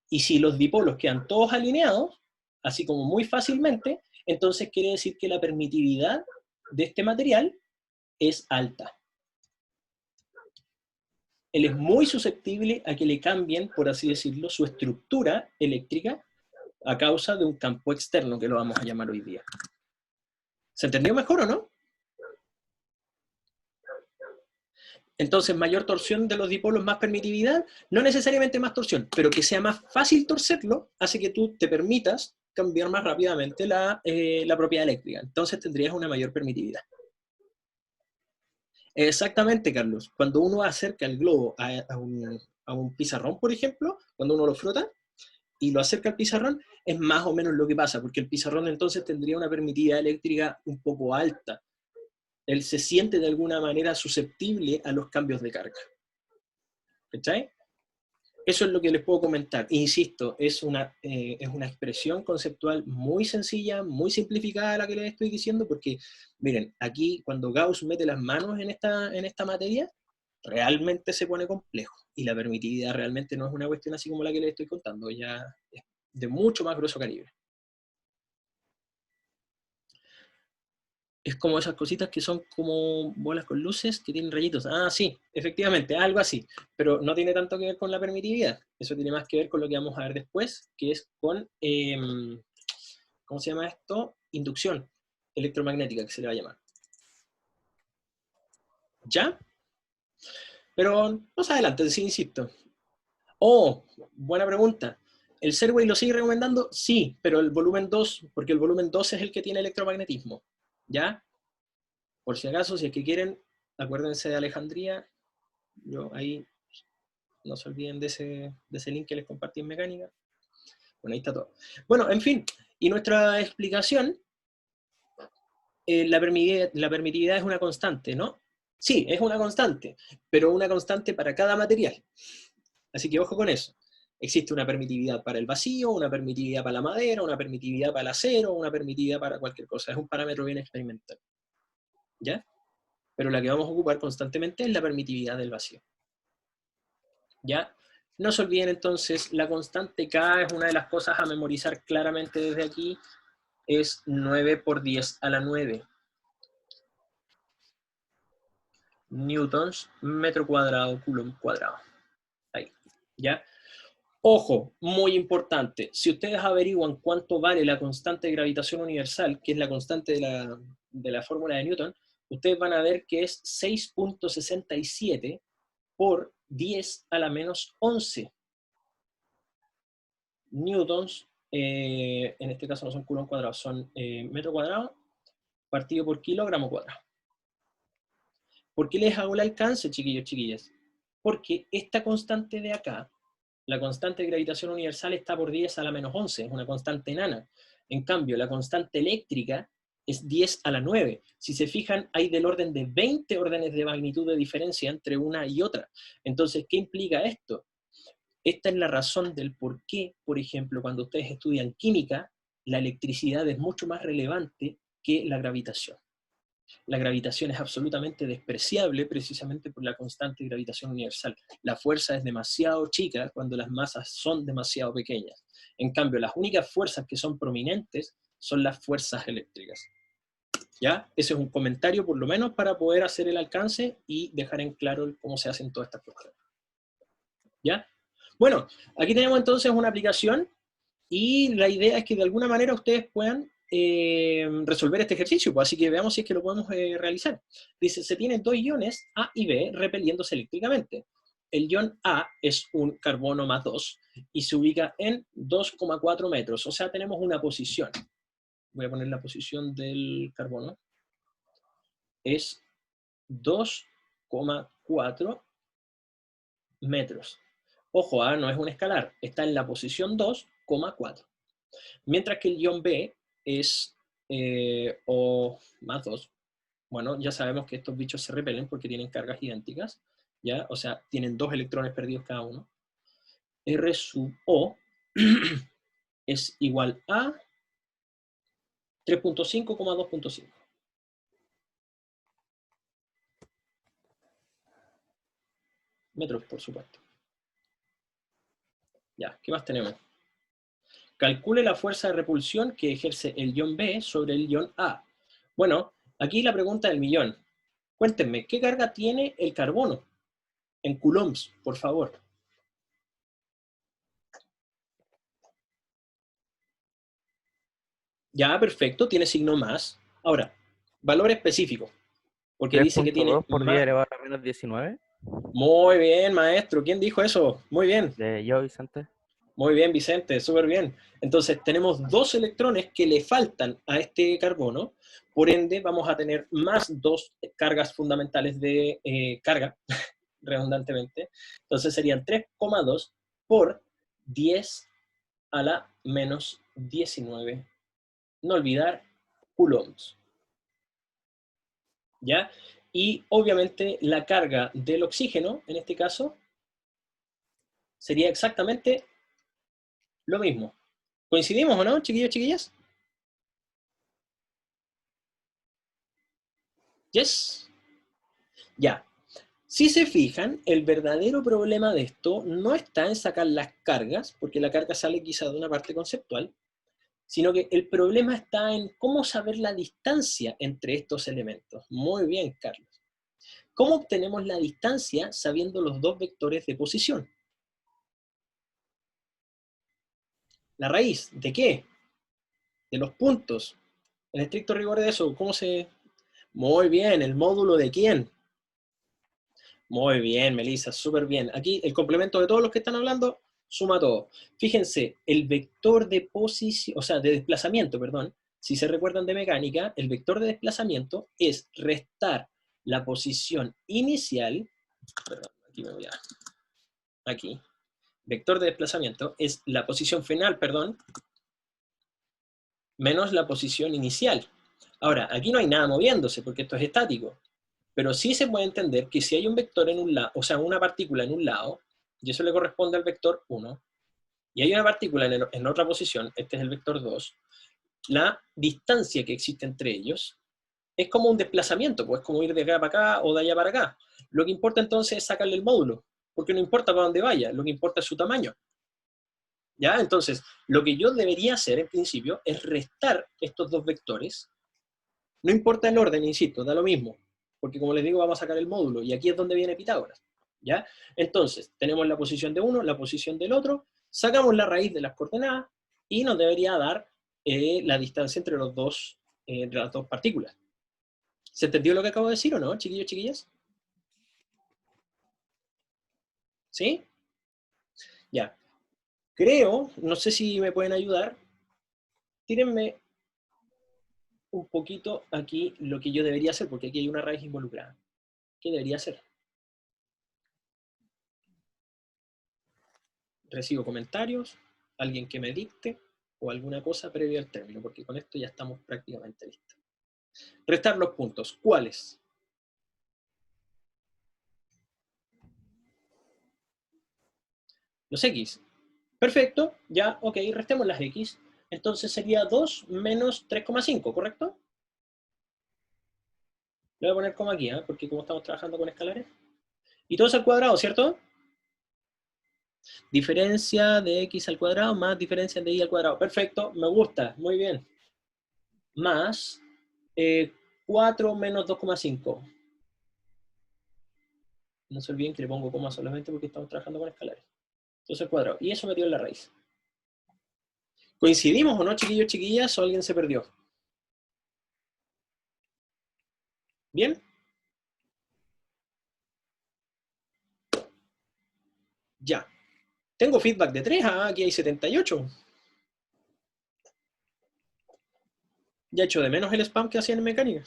Y si los dipolos quedan todos alineados, así como muy fácilmente, entonces quiere decir que la permitividad de este material es alta. Él es muy susceptible a que le cambien, por así decirlo, su estructura eléctrica a causa de un campo externo, que lo vamos a llamar hoy día. ¿Se entendió mejor o no? Entonces, mayor torsión de los dipolos, más permitividad, no necesariamente más torsión, pero que sea más fácil torcerlo, hace que tú te permitas cambiar más rápidamente la propiedad eléctrica. Entonces tendrías una mayor permitividad. Exactamente, Carlos. Cuando uno acerca el globo a un pizarrón, por ejemplo, cuando uno lo frota y lo acerca al pizarrón, es más o menos lo que pasa, porque el pizarrón entonces tendría una permitividad eléctrica un poco alta. Él se siente de alguna manera susceptible a los cambios de carga. ¿Cachai? Eso es lo que les puedo comentar. Insisto, es una expresión conceptual muy sencilla, muy simplificada la que les estoy diciendo, porque, miren, aquí cuando Gauss mete las manos en esta materia, realmente se pone complejo. Y la permitividad realmente no es una cuestión así como la que les estoy contando, ya es de mucho más grueso calibre. Es como esas cositas que son como bolas con luces que tienen rayitos. Ah, sí, efectivamente, algo así. Pero no tiene tanto que ver con la permitividad. Eso tiene más que ver con lo que vamos a ver después, que es con, ¿cómo se llama esto? Inducción electromagnética, que se le va a llamar. ¿Ya? Pero más adelante, sí, insisto. Oh, buena pregunta. ¿El Serway lo sigue recomendando? Sí, pero el volumen 2, porque el volumen 2 es el que tiene electromagnetismo. ¿Ya? Por si acaso, si es que quieren, acuérdense de Alejandría. Yo ahí, no se olviden de ese link que les compartí en mecánica. Bueno, ahí está todo. Bueno, en fin, y nuestra explicación, la permitividad es una constante, ¿no? Sí, es una constante, pero una constante para cada material. Así que ojo con eso. Existe una permitividad para el vacío, una permitividad para la madera, una permitividad para el acero, una permitividad para cualquier cosa. Es un parámetro bien experimental. ¿Ya? Pero la que vamos a ocupar constantemente es la permitividad del vacío. ¿Ya? No se olviden entonces, la constante K es una de las cosas a memorizar claramente desde aquí, es 9 por 10 a la 9 newtons metro cuadrado, coulomb cuadrado. Ahí, ¿ya? Ojo, muy importante, si ustedes averiguan cuánto vale la constante de gravitación universal, que es la constante de la fórmula de Newton, ustedes van a ver que es 6.67 por 10 a la menos 11 newtons, en este caso no son coulomb cuadrados, son metro cuadrado partido por kilogramo cuadrado. ¿Por qué les hago el alcance, chiquillos, chiquillas? Porque esta constante de acá, la constante de gravitación universal, está por 10 a la menos 11, es una constante enana. En cambio, la constante eléctrica es 10 a la 9. Si se fijan, hay del orden de 20 órdenes de magnitud de diferencia entre una y otra. Entonces, ¿qué implica esto? Esta es la razón del por qué, por ejemplo, cuando ustedes estudian química, la electricidad es mucho más relevante que la gravitación. La gravitación es absolutamente despreciable precisamente por la constante de gravitación universal. La fuerza es demasiado chica cuando las masas son demasiado pequeñas. En cambio, las únicas fuerzas que son prominentes son las fuerzas eléctricas. ¿Ya? Ese es un comentario, por lo menos, para poder hacer el alcance y dejar en claro cómo se hacen todas estas cosas. ¿Ya? Bueno, aquí tenemos entonces una aplicación y la idea es que de alguna manera ustedes puedan resolver este ejercicio, pues, así que veamos si es que lo podemos realizar. Dice, se tienen dos iones A y B repeliéndose eléctricamente. El ion A es un carbono más 2 y se ubica en 2,4 metros, o sea, tenemos una posición. Voy a poner la posición del carbono. Es 2,4 metros. Ojo, no es un escalar, está en la posición 2,4. Mientras que el ion B es O más 2. Bueno, ya sabemos que estos bichos se repelen porque tienen cargas idénticas, ¿ya? O sea, tienen 2 electrones perdidos cada uno. R sub O es igual a 3,5,2,5. Metros, por supuesto. Ya, ¿qué más tenemos? Calcule la fuerza de repulsión que ejerce el ion B sobre el ion A. Bueno, aquí la pregunta del millón. Cuéntenme, ¿qué carga tiene el carbono? En coulombs, por favor. Ya, perfecto, tiene signo más. Ahora, valor específico, porque dice que tiene 3.2 por 10 más. elevado a menos 19. Muy bien, maestro. ¿Quién dijo eso? Muy bien. De yo, Vicente. Muy bien, Vicente, súper bien. Entonces, tenemos 2 electrones que le faltan a este carbono, por ende, vamos a tener más 2 cargas fundamentales de carga, redundantemente. Entonces, serían 3,2 por 10 a la menos 19. No olvidar coulombs. ¿Ya? Y obviamente la carga del oxígeno, en este caso, sería exactamente lo mismo. ¿Coincidimos o no, chiquillos, chiquillas? Yes. Ya. Si se fijan, el verdadero problema de esto no está en sacar las cargas, porque la carga sale quizá de una parte conceptual, sino que el problema está en cómo saber la distancia entre estos elementos. Muy bien, Carlos. ¿Cómo obtenemos la distancia sabiendo los dos vectores de posición? ¿La raíz de qué? De los puntos. En estricto rigor de eso, ¿cómo se...? Muy bien, ¿el módulo de quién? Muy bien, Melissa, súper bien. Aquí el complemento de todos los que están hablando suma todo. Fíjense, el vector de posición, o sea, de desplazamiento, perdón, si se recuerdan de mecánica, el vector de desplazamiento es restar la posición inicial, perdón, aquí me voy a... Aquí. Vector de desplazamiento es la posición final, perdón, menos la posición inicial. Ahora, aquí no hay nada moviéndose porque esto es estático, pero sí se puede entender que si hay un vector en un lado, o sea, una partícula en un lado, y eso le corresponde al vector 1, y hay una partícula en otra posición, este es el vector 2, la distancia que existe entre ellos es como un desplazamiento, pues es como ir de acá para acá o de allá para acá. Lo que importa entonces es sacarle el módulo, porque no importa para dónde vaya, lo que importa es su tamaño. ¿Ya? Entonces, lo que yo debería hacer en principio es restar estos dos vectores. No importa el orden, insisto, da lo mismo, porque como les digo, vamos a sacar el módulo, y aquí es donde viene Pitágoras. ¿Ya? Entonces, tenemos la posición de uno, la posición del otro, sacamos la raíz de las coordenadas, y nos debería dar la distancia entre entre las dos partículas. ¿Se entendió lo que acabo de decir o no, chiquillos, chiquillas? ¿Sí? Ya. Creo, no sé si me pueden ayudar, tírenme un poquito aquí lo que yo debería hacer, porque aquí hay una raíz involucrada. ¿Qué debería hacer? Recibo comentarios, alguien que me dicte o alguna cosa previa al término, porque con esto ya estamos prácticamente listos. Restar los puntos. ¿Cuáles? Los X. Perfecto, ya, ok, restemos las X. Entonces sería 2 menos 3,5, ¿correcto? Le voy a poner como aquí, porque como estamos trabajando con escalares. Y todo es al cuadrado, ¿cierto? Diferencia de X al cuadrado más diferencia de Y al cuadrado. Perfecto, me gusta, muy bien. Más 4 menos 2,5. No se olviden que le pongo coma solamente porque estamos trabajando con escalares. Entonces el cuadrado. Y eso metido en la raíz. ¿Coincidimos o no, chiquillos, chiquillas? ¿O alguien se perdió? ¿Bien? Ya. Tengo feedback de 3. Aquí hay 78. Ya echo de menos el spam que hacían en mecánica.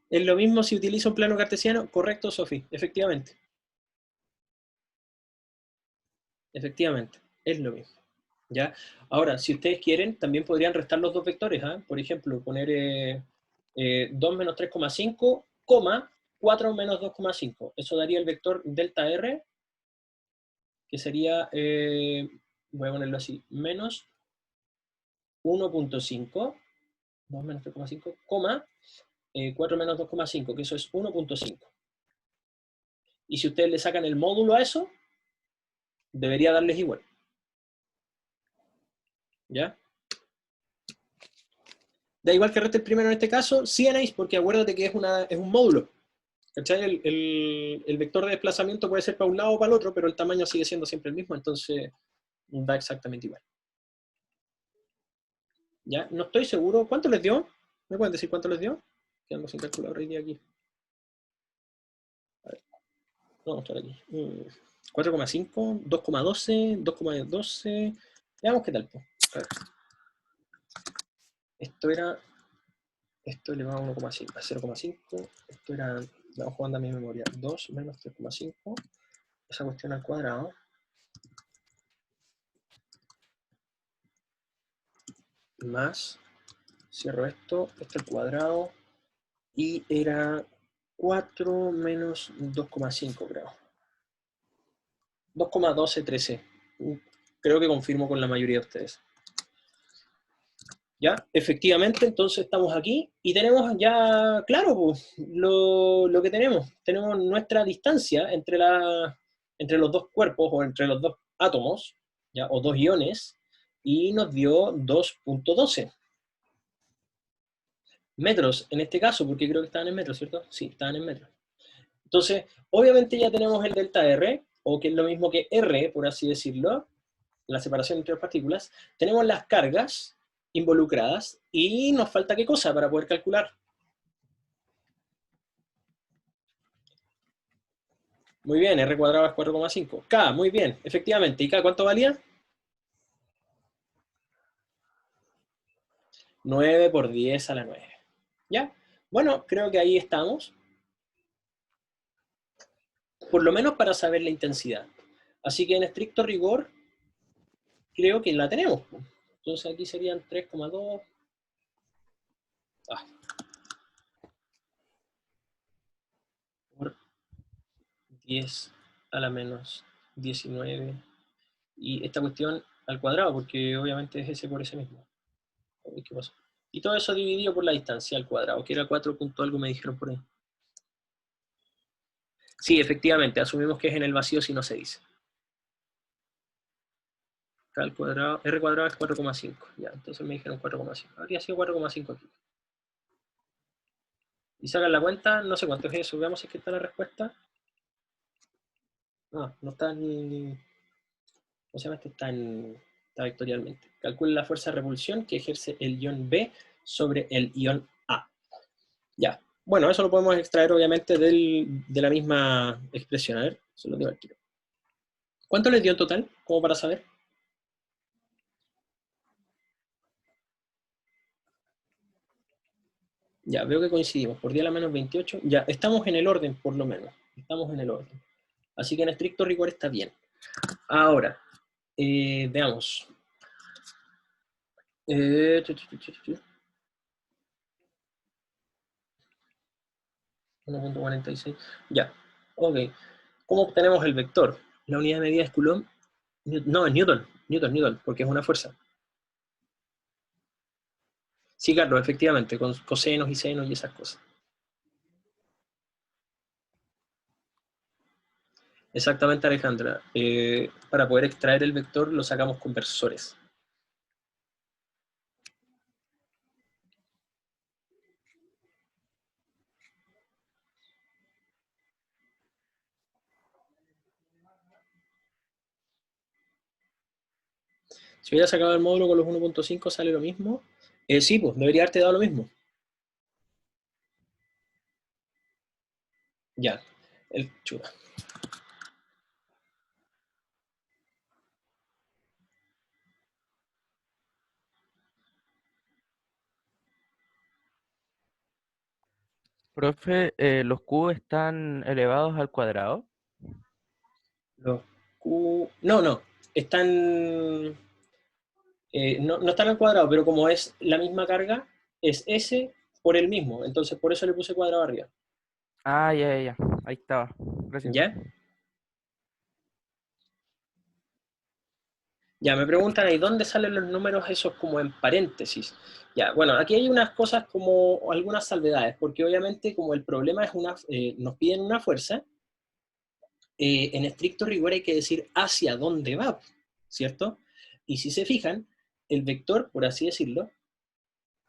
¿Es lo mismo si utilizo un plano cartesiano? Correcto, Sofi. Efectivamente. Efectivamente. Es lo mismo. ¿Ya? Ahora, si ustedes quieren, también podrían restar los dos vectores. Por ejemplo, poner 2 menos 3,5, 4 menos 2,5. Eso daría el vector delta R, que sería, voy a ponerlo así, menos 1,5, 2 menos 3,5, 4 menos 2,5, que eso es 1,5. Y si ustedes le sacan el módulo a eso, debería darles igual. ¿Ya? Da igual que reste el primero en este caso, sí, Anais, porque acuérdate que es un módulo. ¿Cachai? El vector de desplazamiento puede ser para un lado o para el otro, pero el tamaño sigue siendo siempre el mismo, entonces da exactamente igual. ¿Ya? No estoy seguro. ¿Cuánto les dio? ¿Me pueden decir cuánto les dio? Quedamos sin calculador hoy día aquí. A ver. Vamos a estar aquí. 4,5, 2,12, 2,12. Veamos qué tal. A ver. Esto elevado a 1,5, a 0,5. Esto era, vamos jugando a mi memoria, 2 menos 3,5. Esa cuestión al cuadrado. Más, cierro esto al cuadrado. Y era 4 menos 2,5, creo. 2,1213. Creo que confirmo con la mayoría de ustedes. ¿Ya? Efectivamente, entonces estamos aquí y tenemos ya, claro, pues, lo que tenemos. Tenemos nuestra distancia entre los dos cuerpos o entre los dos átomos, ¿ya? O dos iones, y nos dio 2,12 metros en este caso, porque creo que estaban en metros, ¿cierto? Sí, estaban en metros. Entonces, obviamente ya tenemos el delta R, o que es lo mismo que R, por así decirlo, la separación entre las partículas. Tenemos las cargas involucradas y nos falta qué cosa para poder calcular. Muy bien, R cuadrado es 4,5. K, muy bien, efectivamente. ¿Y K cuánto valía? 9 por 10 a la 9. ¿Ya? Bueno, creo que ahí estamos. Por lo menos para saber la intensidad. Así que en estricto rigor, creo que la tenemos. Entonces aquí serían 3,2. Por 10 a la menos 19. Y esta cuestión al cuadrado, porque obviamente es ese por ese mismo. Uy, ¿qué pasó? Y todo eso dividido por la distancia al cuadrado, que era 4 punto algo me dijeron por ahí. Sí, efectivamente, asumimos que es en el vacío si no se dice. Acá al cuadrado, R cuadrado es 4,5. Ya, entonces me dijeron 4,5. Habría sido 4,5 aquí. Y sacan la cuenta, no sé cuánto es eso. Veamos si es que está la respuesta. No está ni... ¿Cómo se llama esto? Está vectorialmente. Calcula la fuerza de repulsión que ejerce el ion B sobre el ion A. Ya. Bueno, eso lo podemos extraer obviamente de la misma expresión. A ver, se lo digo al tiro. ¿Cuánto les dio en total? Como para saber. Ya, veo que coincidimos. Por 10 a la menos 28. Ya, estamos en el orden, por lo menos. Estamos en el orden. Así que en estricto rigor está bien. Ahora, veamos. 1,46. Ya, ok. ¿Cómo obtenemos el vector? La unidad de medida es Coulomb. No, es Newton. Newton, porque es una fuerza. Sí, Carlos, efectivamente, con cosenos y senos y esas cosas. Exactamente, Alejandra. Para poder extraer el vector lo sacamos con versores. Si hubiera sacado el módulo con los 1.5, ¿sale lo mismo? Sí, pues, debería haberte dado lo mismo. Ya, el chuta. Profe, ¿los cubos están elevados al cuadrado? Los No, no, están... no están al cuadrado, pero como es la misma carga, es S por el mismo. Entonces, por eso le puse cuadrado arriba. Ah, ya, ya, ya. Ahí estaba. Gracias. ¿Ya? Ya, me preguntan ahí, ¿dónde salen los números esos como en paréntesis? Ya, bueno, aquí hay unas cosas como algunas salvedades, porque obviamente como el problema es nos piden una fuerza, en estricto rigor hay que decir hacia dónde va, ¿cierto? Y si se fijan, el vector, por así decirlo,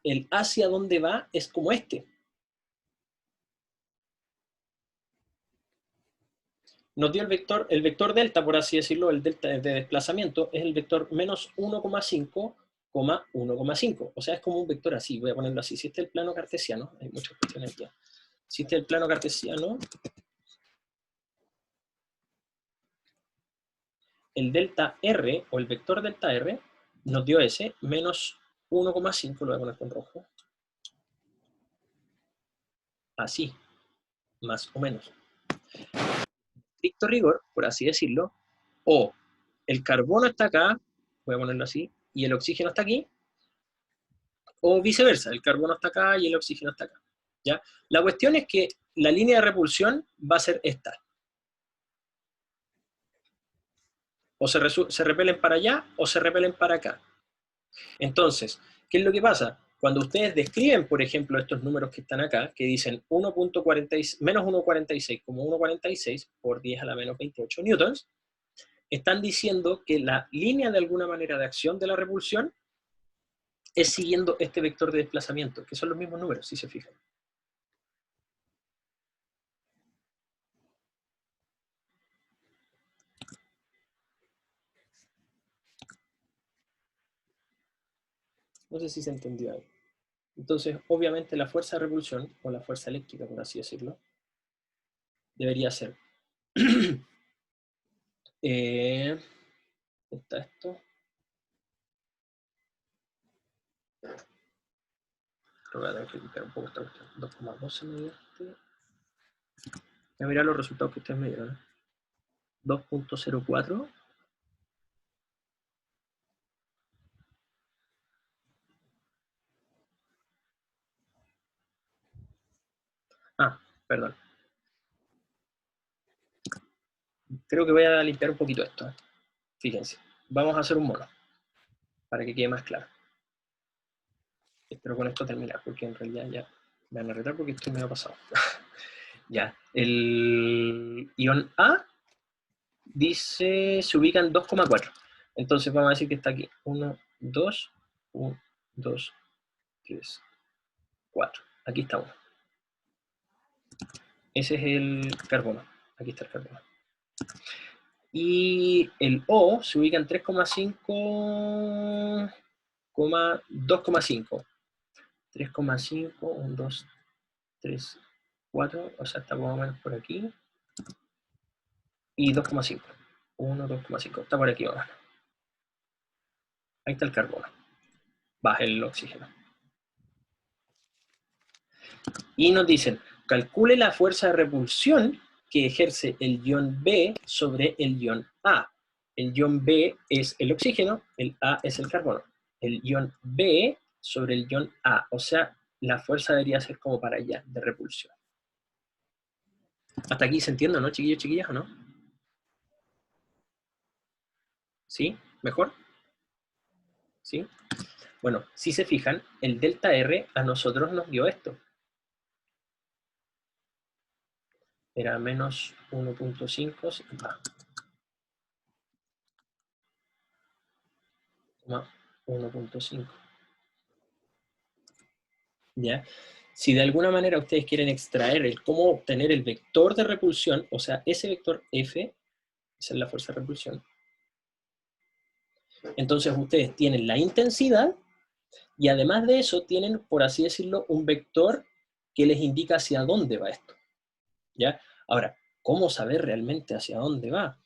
el hacia dónde va es como este. Nos dio el vector delta, por así decirlo, el delta de desplazamiento, es el vector menos 1,5, 1,5. O sea, es como un vector así, voy a ponerlo así. Si este es el plano cartesiano, hay muchas cuestiones aquí. Si este es el plano cartesiano, el delta R, o el vector delta R, nos dio ese, menos 1,5, lo voy a poner con rojo. Así, más o menos. Estricto rigor, por así decirlo, o el carbono está acá, voy a ponerlo así, y el oxígeno está aquí, o viceversa, el carbono está acá y el oxígeno está acá. ¿Ya? La cuestión es que la línea de repulsión va a ser esta. O se repelen para allá o se repelen para acá. Entonces, ¿qué es lo que pasa? Cuando ustedes describen, por ejemplo, estos números que están acá, que dicen 1.46, menos 1.46 como 1.46 por 10 a la menos 28 newtons, están diciendo que la línea de alguna manera de acción de la repulsión es siguiendo este vector de desplazamiento, que son los mismos números, si se fijan. No sé si se entendió ahí. Entonces, obviamente, la fuerza de repulsión, o la fuerza eléctrica, por así decirlo, debería ser. Está esto. Voy a tener que limpiar un poco esta cuestión. 2,12 me dio este. Voy a mirar los resultados que ustedes me dieron. 2.04. Ah, perdón. Creo que voy a limpiar un poquito esto. Fíjense. Vamos a hacer un mono. Para que quede más claro. Espero con esto terminar, porque en realidad ya me van a retar porque esto me ha pasado. Ya. El ion A dice, se ubica en 2,4. Entonces vamos a decir que está aquí. 1, 2, 1, 2, 3, 4. Aquí está uno. Ese es el carbono. Aquí está el carbono. Y el O se ubica en 3,5, 2,5. 3,5, 1, 2, 3, 4. O sea, está más o menos por aquí. Y 2,5. 1, 2,5. Está por aquí ahora. Ahí está el carbono. Baja el oxígeno. Y nos dicen, calcule la fuerza de repulsión que ejerce el ion B sobre el ion A. El ion B es el oxígeno, el A es el carbono. El ion B sobre el ion A, o sea, la fuerza debería ser como para allá, de repulsión. Hasta aquí se entiende, ¿no, chiquillos, chiquillas, o no? ¿Sí? ¿Mejor? ¿Sí? Bueno, si se fijan, el delta R a nosotros nos dio esto. Era menos 1.5, 1.5. ¿Ya? Si de alguna manera ustedes quieren extraer el cómo obtener el vector de repulsión, o sea, ese vector F, esa es la fuerza de repulsión, Entonces ustedes tienen la intensidad y además de eso tienen, por así decirlo, un vector que les indica hacia dónde va esto. ¿Ya? Ahora, ¿cómo saber realmente hacia dónde va?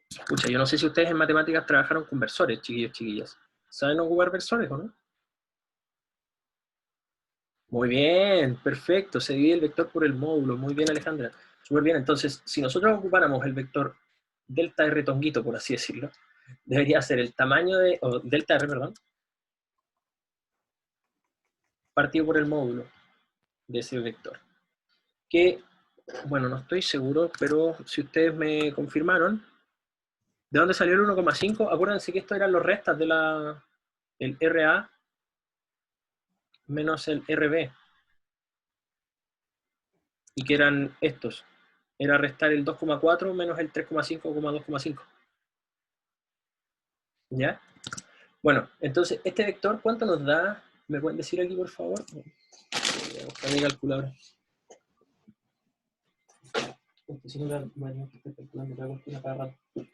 Escucha, yo no sé si ustedes en matemáticas trabajaron con versores, chiquillos, chiquillas. ¿Saben ocupar versores o no? Muy bien, perfecto. Se divide el vector por el módulo. Muy bien, Alejandra. Súper bien. Entonces, si nosotros ocupáramos el vector delta R tonguito, por así decirlo, debería ser el tamaño de, o delta R, perdón, partido por el módulo de ese vector. Que, bueno, no estoy seguro, pero si ustedes me confirmaron, ¿de dónde salió el 1,5? Acuérdense que esto eran los restas de el RA menos el RB. Y que eran estos. Era restar el 2,4 menos el 3,5, 2,5. ¿Ya? Bueno, entonces, este vector, ¿cuánto nos da? ¿Me pueden decir aquí, por favor? Voy a buscar mi calculadora. Si no, voy a tener que estar calculando otra cuestión cada rato. Voy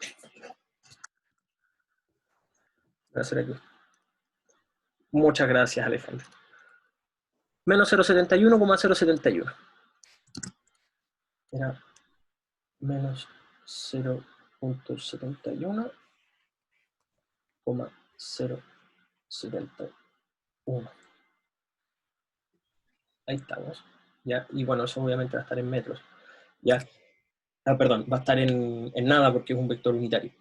a hacer aquí. Muchas gracias, Alejandro. Menos 0,71,071. Era menos 0,071,071. Ahí estamos. ¿Ya? Y bueno, eso obviamente va a estar en metros. ¿Ya? Ah, perdón, va a estar en nada porque es un vector unitario.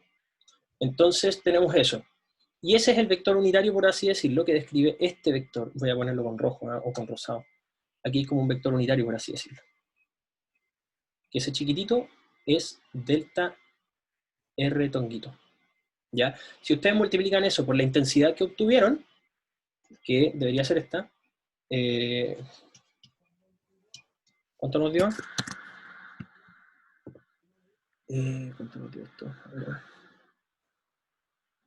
Entonces tenemos eso. Y ese es el vector unitario, por así decirlo, que describe este vector. Voy a ponerlo con rojo, ¿eh? O con rosado. Aquí es como un vector unitario, por así decirlo. Que ese chiquitito es delta R tonguito. ¿Ya? Si ustedes multiplican eso por la intensidad que obtuvieron, que debería ser esta, ¿cuánto nos dio? ¿Cuánto nos dio esto? A ver.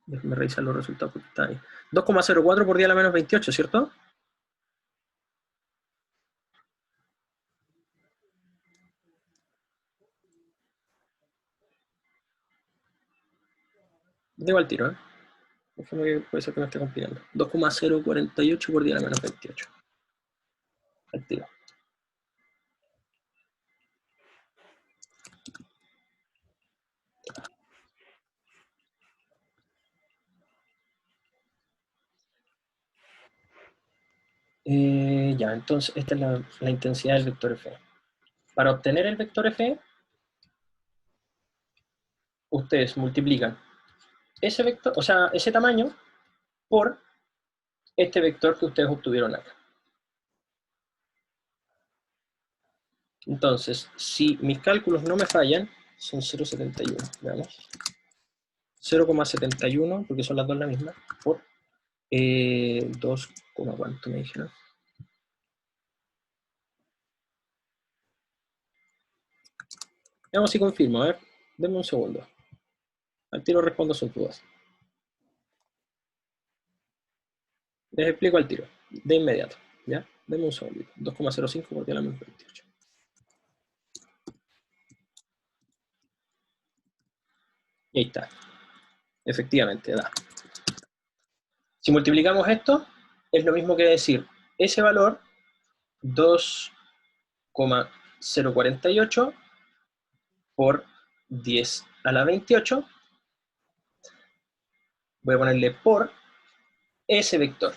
Déjenme revisar los resultados porque está ahí. 2,04 por 10 a la menos 28, ¿cierto? Digo al tiro, ¿eh? Déjame que puede ser que me esté compilando. 2,048 por 10 a la menos 28. Al tiro. Ya, entonces esta es la intensidad del vector F. Para obtener el vector F, ustedes multiplican ese vector, o sea, ese tamaño por este vector que ustedes obtuvieron acá. Entonces, si mis cálculos no me fallan, son 0,71, veamos. 0,71, porque son las dos la misma, por 2, ¿cuánto me dijeron? Veamos si confirmo, a ver, denme un segundo. Al tiro respondo sus dudas. Les explico al tiro, de inmediato, ¿ya? Denme un segundito. 2,05 por 10 a la menos 28. Y ahí está. Efectivamente, da. Si multiplicamos esto, es lo mismo que decir ese valor, 2,048 por 10 a la 28. Voy a ponerle por ese vector.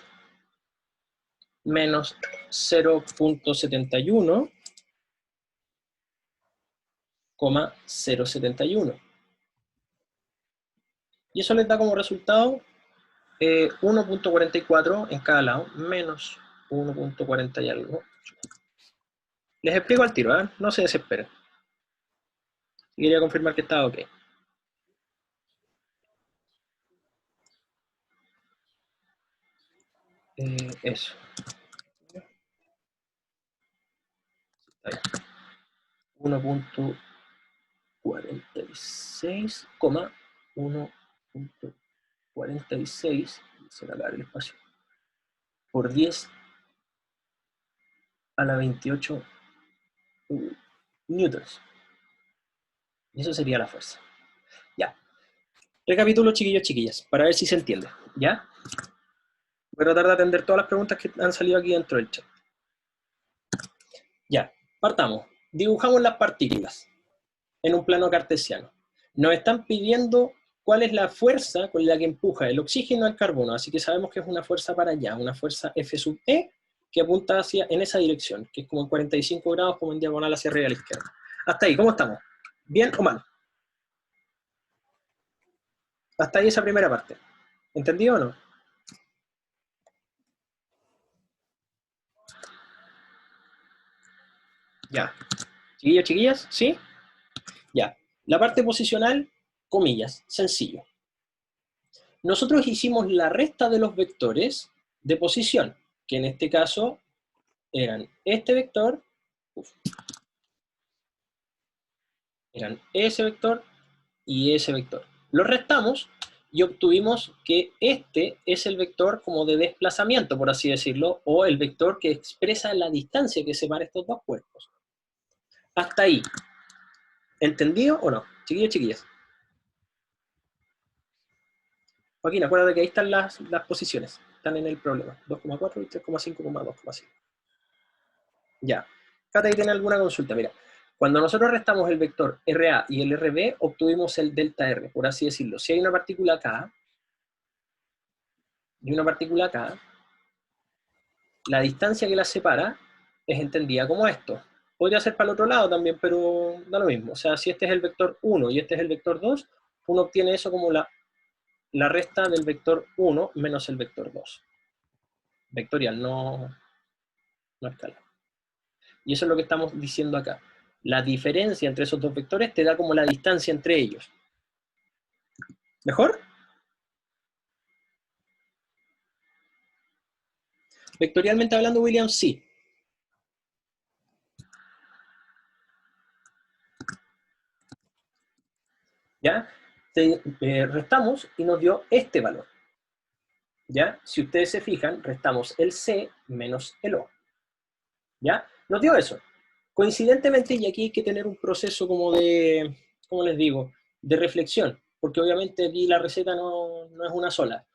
Menos 0,071,071. Y eso les da como resultado 1,44 en cada lado, menos 1,40 y algo. Les explico al tiro, ¿eh? No se desesperen. Y quería confirmar que estaba ok. Eso. 1,46,1,46, se va a dar el espacio, por 10 a la 28 newtons. Y eso sería la fuerza. Ya. Recapitulo, chiquillos, chiquillas, para ver si se entiende, ¿ya? Voy a tratar de atender todas las preguntas que han salido aquí dentro del chat. Ya, partamos. Dibujamos las partículas en un plano cartesiano. Nos están pidiendo cuál es la fuerza con la que empuja el oxígeno al carbono, así que sabemos que es una fuerza para allá, una fuerza F sub E, que apunta en esa dirección, que es como en 45 grados, como en diagonal hacia arriba a la izquierda. Hasta ahí, ¿cómo estamos? ¿Bien o mal? Hasta ahí esa primera parte. ¿Entendido o no? Ya. Chiquillos, chiquillas, ¿sí? Ya. La parte posicional, comillas, sencillo. Nosotros hicimos la resta de los vectores de posición, que en este caso eran este vector, eran ese vector y ese vector. Los restamos y obtuvimos que este es el vector como de desplazamiento, por así decirlo, o el vector que expresa la distancia que separa estos dos cuerpos. Hasta ahí. ¿Entendido o no? Chiquillos, chiquillas. Joaquín, acuérdate que ahí están las posiciones. Están en el problema. 2,4 y 3,5,2,5. Ya. Cata, ahí tiene alguna consulta. Mira, cuando nosotros restamos el vector RA y el RB, obtuvimos el delta R, por así decirlo. Si hay una partícula acá y una partícula acá, la distancia que las separa es entendida como esto. Podría ser para el otro lado también, pero da lo mismo. O sea, si este es el vector 1 y este es el vector 2, uno obtiene eso como la resta del vector 1 menos el vector 2. Vectorial, no escalar. Y eso es lo que estamos diciendo acá. La diferencia entre esos dos vectores te da como la distancia entre ellos. ¿Mejor? Vectorialmente hablando, William, sí. ¿Ya? Restamos y nos dio este valor. ¿Ya? Si ustedes se fijan, restamos el C menos el O. ¿Ya? Nos dio eso. Coincidentemente, y aquí hay que tener un proceso como de, ¿cómo les digo? De reflexión, porque obviamente aquí la receta no es una sola.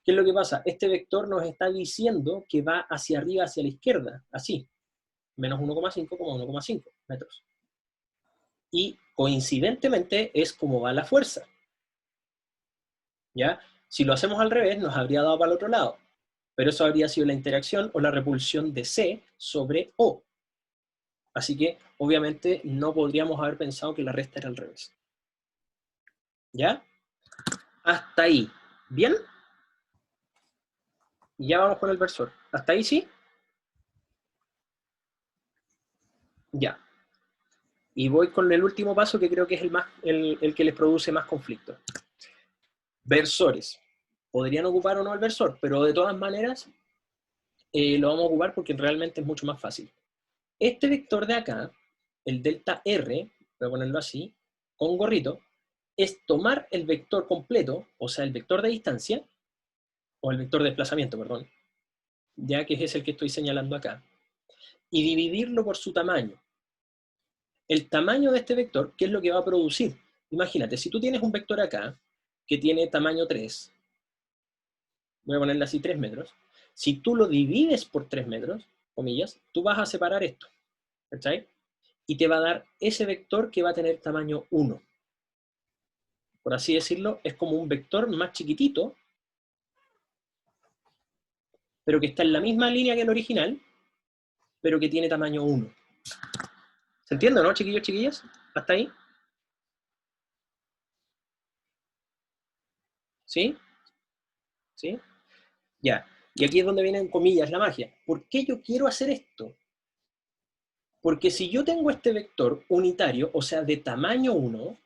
¿Qué es lo que pasa? Este vector nos está diciendo que va hacia arriba, hacia la izquierda, así, menos 1,5,1,5 metros. Y coincidentemente es como va la fuerza. ¿Ya? Si lo hacemos al revés, nos habría dado para el otro lado. Pero eso habría sido la interacción o la repulsión de C sobre O. Así que, obviamente, no podríamos haber pensado que la resta era al revés. ¿Ya? Hasta ahí. ¿Bien? Y ya vamos con el versor. ¿Hasta ahí sí? Ya. Y voy con el último paso que creo que es el que les produce más conflicto. Versores. Podrían ocupar o no el versor, pero de todas maneras lo vamos a ocupar porque realmente es mucho más fácil. Este vector de acá, el delta R, voy a ponerlo así, con gorrito, es tomar el vector completo, o sea, el vector de distancia, o el vector de desplazamiento, perdón, ya que es el que estoy señalando acá, y dividirlo por su tamaño. El tamaño de este vector, ¿qué es lo que va a producir? Imagínate, si tú tienes un vector acá, que tiene tamaño 3, voy a ponerle así 3 metros, si tú lo divides por 3 metros, comillas, tú vas a separar esto, ¿cachai? Y te va a dar ese vector que va a tener tamaño 1. Por así decirlo, es como un vector más chiquitito, pero que está en la misma línea que el original, pero que tiene tamaño 1. ¿Se entiende, no, chiquillos, chiquillas? ¿Hasta ahí? ¿Sí? ¿Sí? Ya. Y aquí es donde vienen comillas la magia. ¿Por qué yo quiero hacer esto? Porque si yo tengo este vector unitario, o sea, de tamaño 1,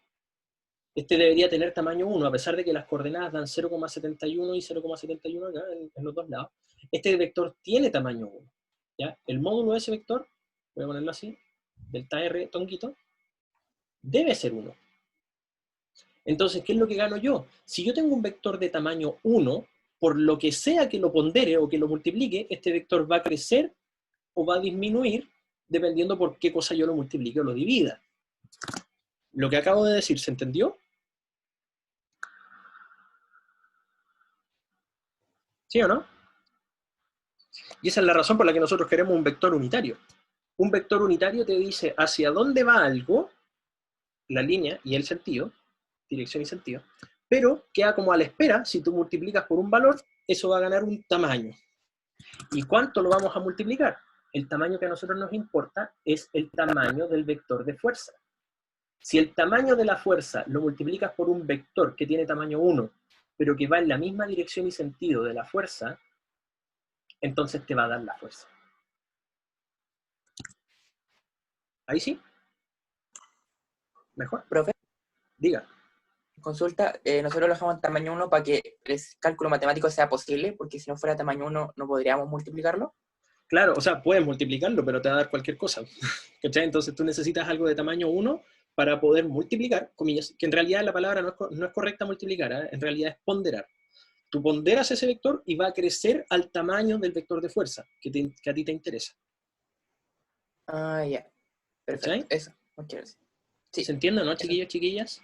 este debería tener tamaño 1, a pesar de que las coordenadas dan 0,71 y 0,71 acá en los dos lados. Este vector tiene tamaño 1. ¿Ya? El módulo de ese vector, voy a ponerlo así, delta R, tonquito, debe ser 1. Entonces, ¿qué es lo que gano yo? Si yo tengo un vector de tamaño 1, por lo que sea que lo pondere o que lo multiplique, este vector va a crecer o va a disminuir dependiendo por qué cosa yo lo multiplique o lo divida. Lo que acabo de decir, ¿se entendió? ¿Sí o no? Y esa es la razón por la que nosotros queremos un vector unitario. Un vector unitario te dice hacia dónde va algo, la línea y el sentido, dirección y sentido, pero queda como a la espera. Si tú multiplicas por un valor, eso va a ganar un tamaño. ¿Y cuánto lo vamos a multiplicar? El tamaño que a nosotros nos importa es el tamaño del vector de fuerza. Si el tamaño de la fuerza lo multiplicas por un vector que tiene tamaño 1, pero que va en la misma dirección y sentido de la fuerza, entonces te va a dar la fuerza. ¿Ahí sí? ¿Mejor? Profe, Diga. consulta, nosotros lo dejamos en tamaño 1 para que el cálculo matemático sea posible, porque si no fuera tamaño 1 no podríamos multiplicarlo. Claro, o sea, puedes multiplicarlo, pero te va a dar cualquier cosa. ¿Cachai? Entonces tú necesitas algo de tamaño 1 para poder multiplicar, comillas, que en realidad la palabra no es correcta multiplicar, ¿eh? En realidad es ponderar. Tú ponderas ese vector y va a crecer al tamaño del vector de fuerza que a ti te interesa. Ah, ya. Perfecto, ¿Sí? eso. Muchas gracias. Sí. ¿Se entiende, no, Eso. chiquillos, chiquillas?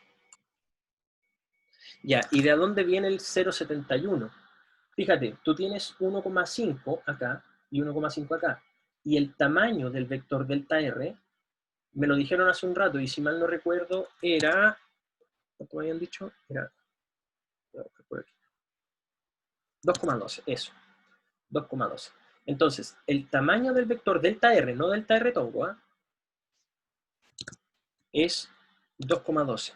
Ya, ¿y de dónde viene el 0,71? Fíjate, tú tienes 1,5 acá y 1,5 acá. Y el tamaño del vector delta R, me lo dijeron hace un rato, y si mal no recuerdo, era... ¿Cuánto me habían dicho? Era... 2,12, eso. 2,12. Entonces, el tamaño del vector delta R, no delta R tongo, ¿eh? Es 2,12.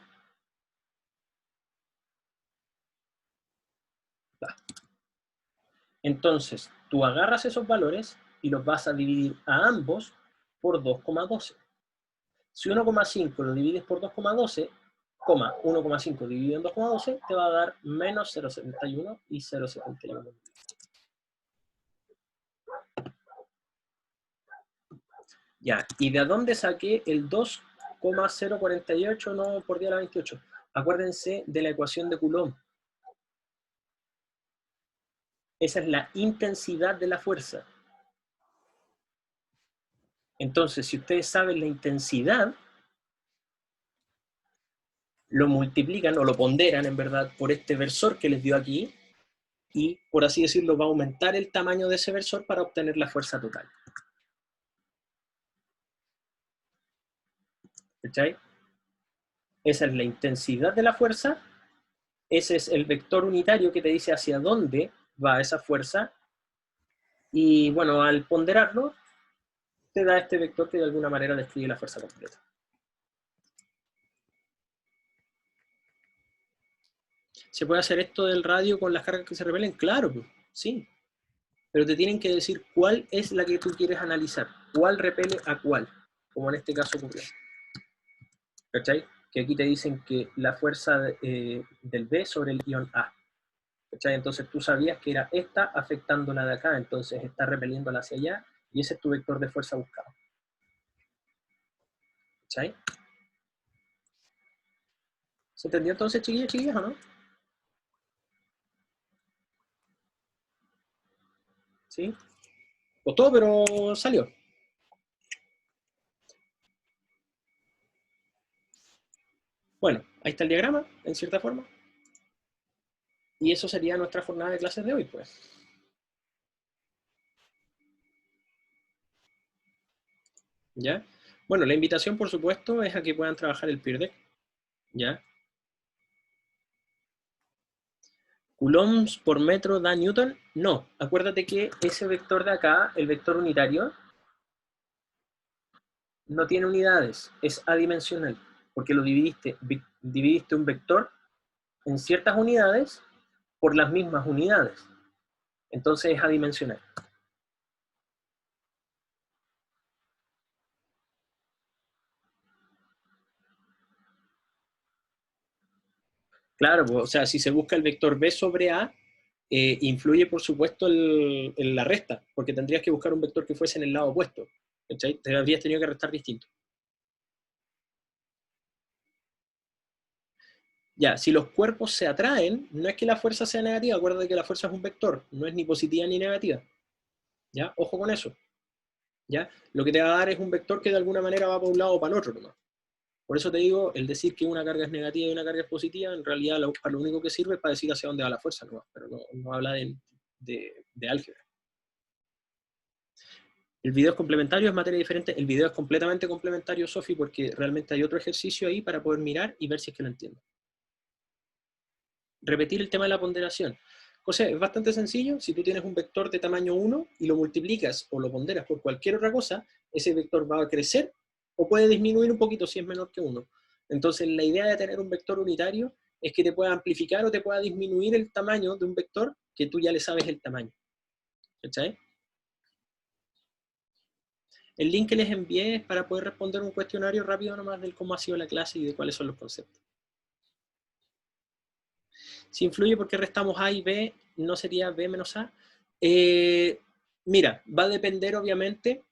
Entonces, tú agarras esos valores y los vas a dividir a ambos por 2,12. Si 1,5 lo divides por 2,12, 1,5 dividido en 2,12 te va a dar menos 0,71 y 0,71. Ya, ¿y de dónde saqué el 2,048 no por 10 a la 28? Acuérdense de la ecuación de Coulomb. Esa es la intensidad de la fuerza. Entonces, si ustedes saben la intensidad, lo multiplican o lo ponderan, en verdad, por este versor que les dio aquí, y, por así decirlo, va a aumentar el tamaño de ese versor para obtener la fuerza total. ¿Cachai? Esa es la intensidad de la fuerza, ese es el vector unitario que te dice hacia dónde va esa fuerza, y bueno, al ponderarlo, te da este vector que de alguna manera describe la fuerza completa. ¿Se puede hacer esto del radio con las cargas que se repelen? Claro, sí. Pero te tienen que decir cuál es la que tú quieres analizar, cuál repele a cuál, como en este caso ocurrió. ¿Cachai? Que aquí te dicen que la fuerza del B sobre el ion A. ¿Cachai? Entonces tú sabías que era esta afectando la de acá, entonces está repeliéndola hacia allá, y ese es tu vector de fuerza buscado. ¿Cachai? ¿Se entendió entonces, chiquillos, chiquillas, o no? ¿Sí? Costó, pero salió. Bueno, ahí está el diagrama, en cierta forma. Y eso sería nuestra jornada de clases de hoy, pues. ¿Ya? Bueno, la invitación, por supuesto, es a que puedan trabajar el Peer Deck. ¿Ya? ¿Coulombs por metro da Newton? No. Acuérdate que ese vector de acá, el vector unitario, no tiene unidades, es adimensional, porque lo dividiste un vector en ciertas unidades por las mismas unidades. Entonces es adimensional. Claro, pues, o sea, si se busca el vector B sobre A, influye por supuesto en la resta, porque tendrías que buscar un vector que fuese en el lado opuesto. ¿Cachai? Te habrías tenido que restar distinto. Ya, si los cuerpos se atraen, no es que la fuerza sea negativa, acuérdate que la fuerza es un vector, no es ni positiva ni negativa. ¿Ya? Ojo con eso. ¿Ya? Lo que te va a dar es un vector que de alguna manera va para un lado o para el otro nomás. Por eso te digo, el decir que una carga es negativa y una carga es positiva, en realidad para lo único que sirve es para decir hacia dónde va la fuerza nomás, pero no habla de de álgebra. El video es complementario, es materia diferente. El video es completamente complementario, Sofi, porque realmente hay otro ejercicio ahí para poder mirar y ver si es que lo entiendo. Repetir el tema de la ponderación. José, es bastante sencillo. Si tú tienes un vector de tamaño 1 y lo multiplicas o lo ponderas por cualquier otra cosa, ese vector va a crecer o puede disminuir un poquito si es menor que 1. Entonces, la idea de tener un vector unitario es que te pueda amplificar o te pueda disminuir el tamaño de un vector que tú ya le sabes el tamaño. ¿Cachai? El link que les envié es para poder responder un cuestionario rápido nomás del cómo ha sido la clase y de cuáles son los conceptos. Si influye porque restamos A y B, ¿no sería B menos A? Mira, va a depender obviamente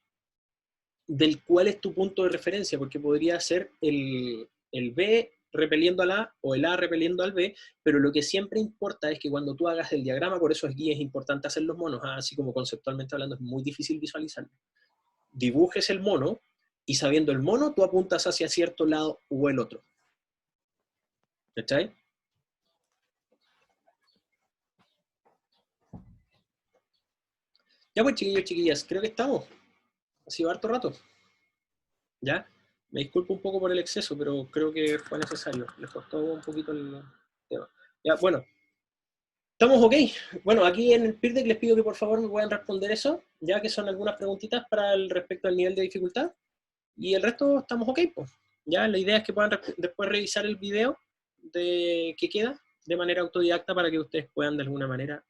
del cuál es tu punto de referencia, porque podría ser el B repeliendo al A o el A repeliendo al B, pero lo que siempre importa es que cuando tú hagas el diagrama, por eso aquí es importante hacer los monos, así como conceptualmente hablando es muy difícil visualizarlo. Dibujes el mono y sabiendo el mono tú apuntas hacia cierto lado o el otro. ¿Cachai? Ya pues, chiquillos, chiquillas, creo que estamos. Ha sido harto rato. ¿Ya? Me disculpo un poco por el exceso, pero creo que fue necesario. Les costó un poquito el tema. Ya, bueno. Estamos ok. Bueno, aquí en el PIRDEC les pido que por favor me puedan responder eso, ya que son algunas preguntitas para el respecto al nivel de dificultad. Y el resto estamos ok, pues. Ya, la idea es que puedan después revisar el video que queda de manera autodidacta para que ustedes puedan de alguna manera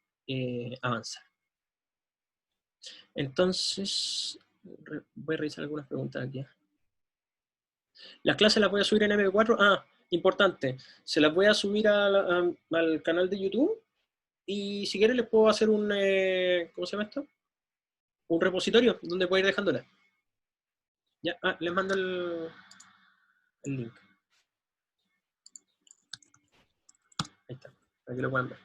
avanzar. Entonces, voy a revisar algunas preguntas aquí. Las clases las voy a subir en MP4. Ah, importante. Se las voy a subir al canal de YouTube. Y si quieren les puedo hacer un, ¿cómo se llama esto? Un repositorio donde puedo ir dejándola. Ya, les mando el link. Ahí está, para que lo puedan ver.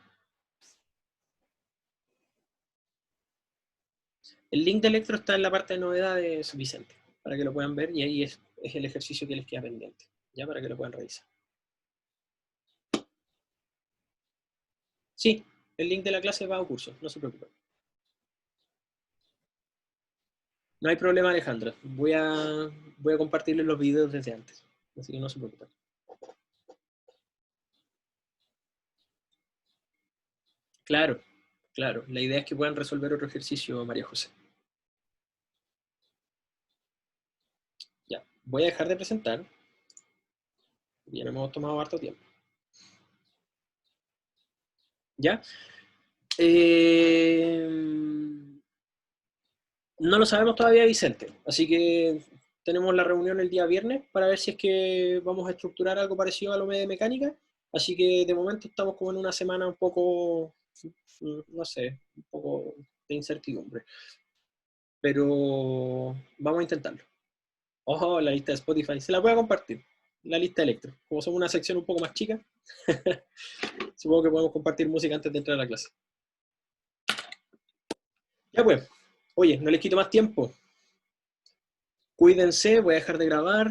El link de Electro está en la parte de novedades, Vicente, para que lo puedan ver y ahí es el ejercicio que les queda pendiente, ya para que lo puedan revisar. Sí, el link de la clase va a curso, no se preocupen. No hay problema, Alejandra. Voy a compartirles los videos desde antes, así que no se preocupen. Claro, claro. La idea es que puedan resolver otro ejercicio, María José. Ya, voy a dejar de presentar. Ya me hemos tomado harto tiempo. ¿Ya? No lo sabemos todavía, Vicente. Así que tenemos la reunión el día viernes para ver si es que vamos a estructurar algo parecido a lo de mecánica. Así que de momento estamos como en una semana un poco, no sé, un poco de incertidumbre. Pero vamos a intentarlo. Ojo, la lista de Spotify. Se la voy a compartir. La lista de Electro. Como somos una sección un poco más chica, supongo que podemos compartir música antes de entrar a la clase. Ya pues. Oye, no les quito más tiempo. Cuídense, voy a dejar de grabar.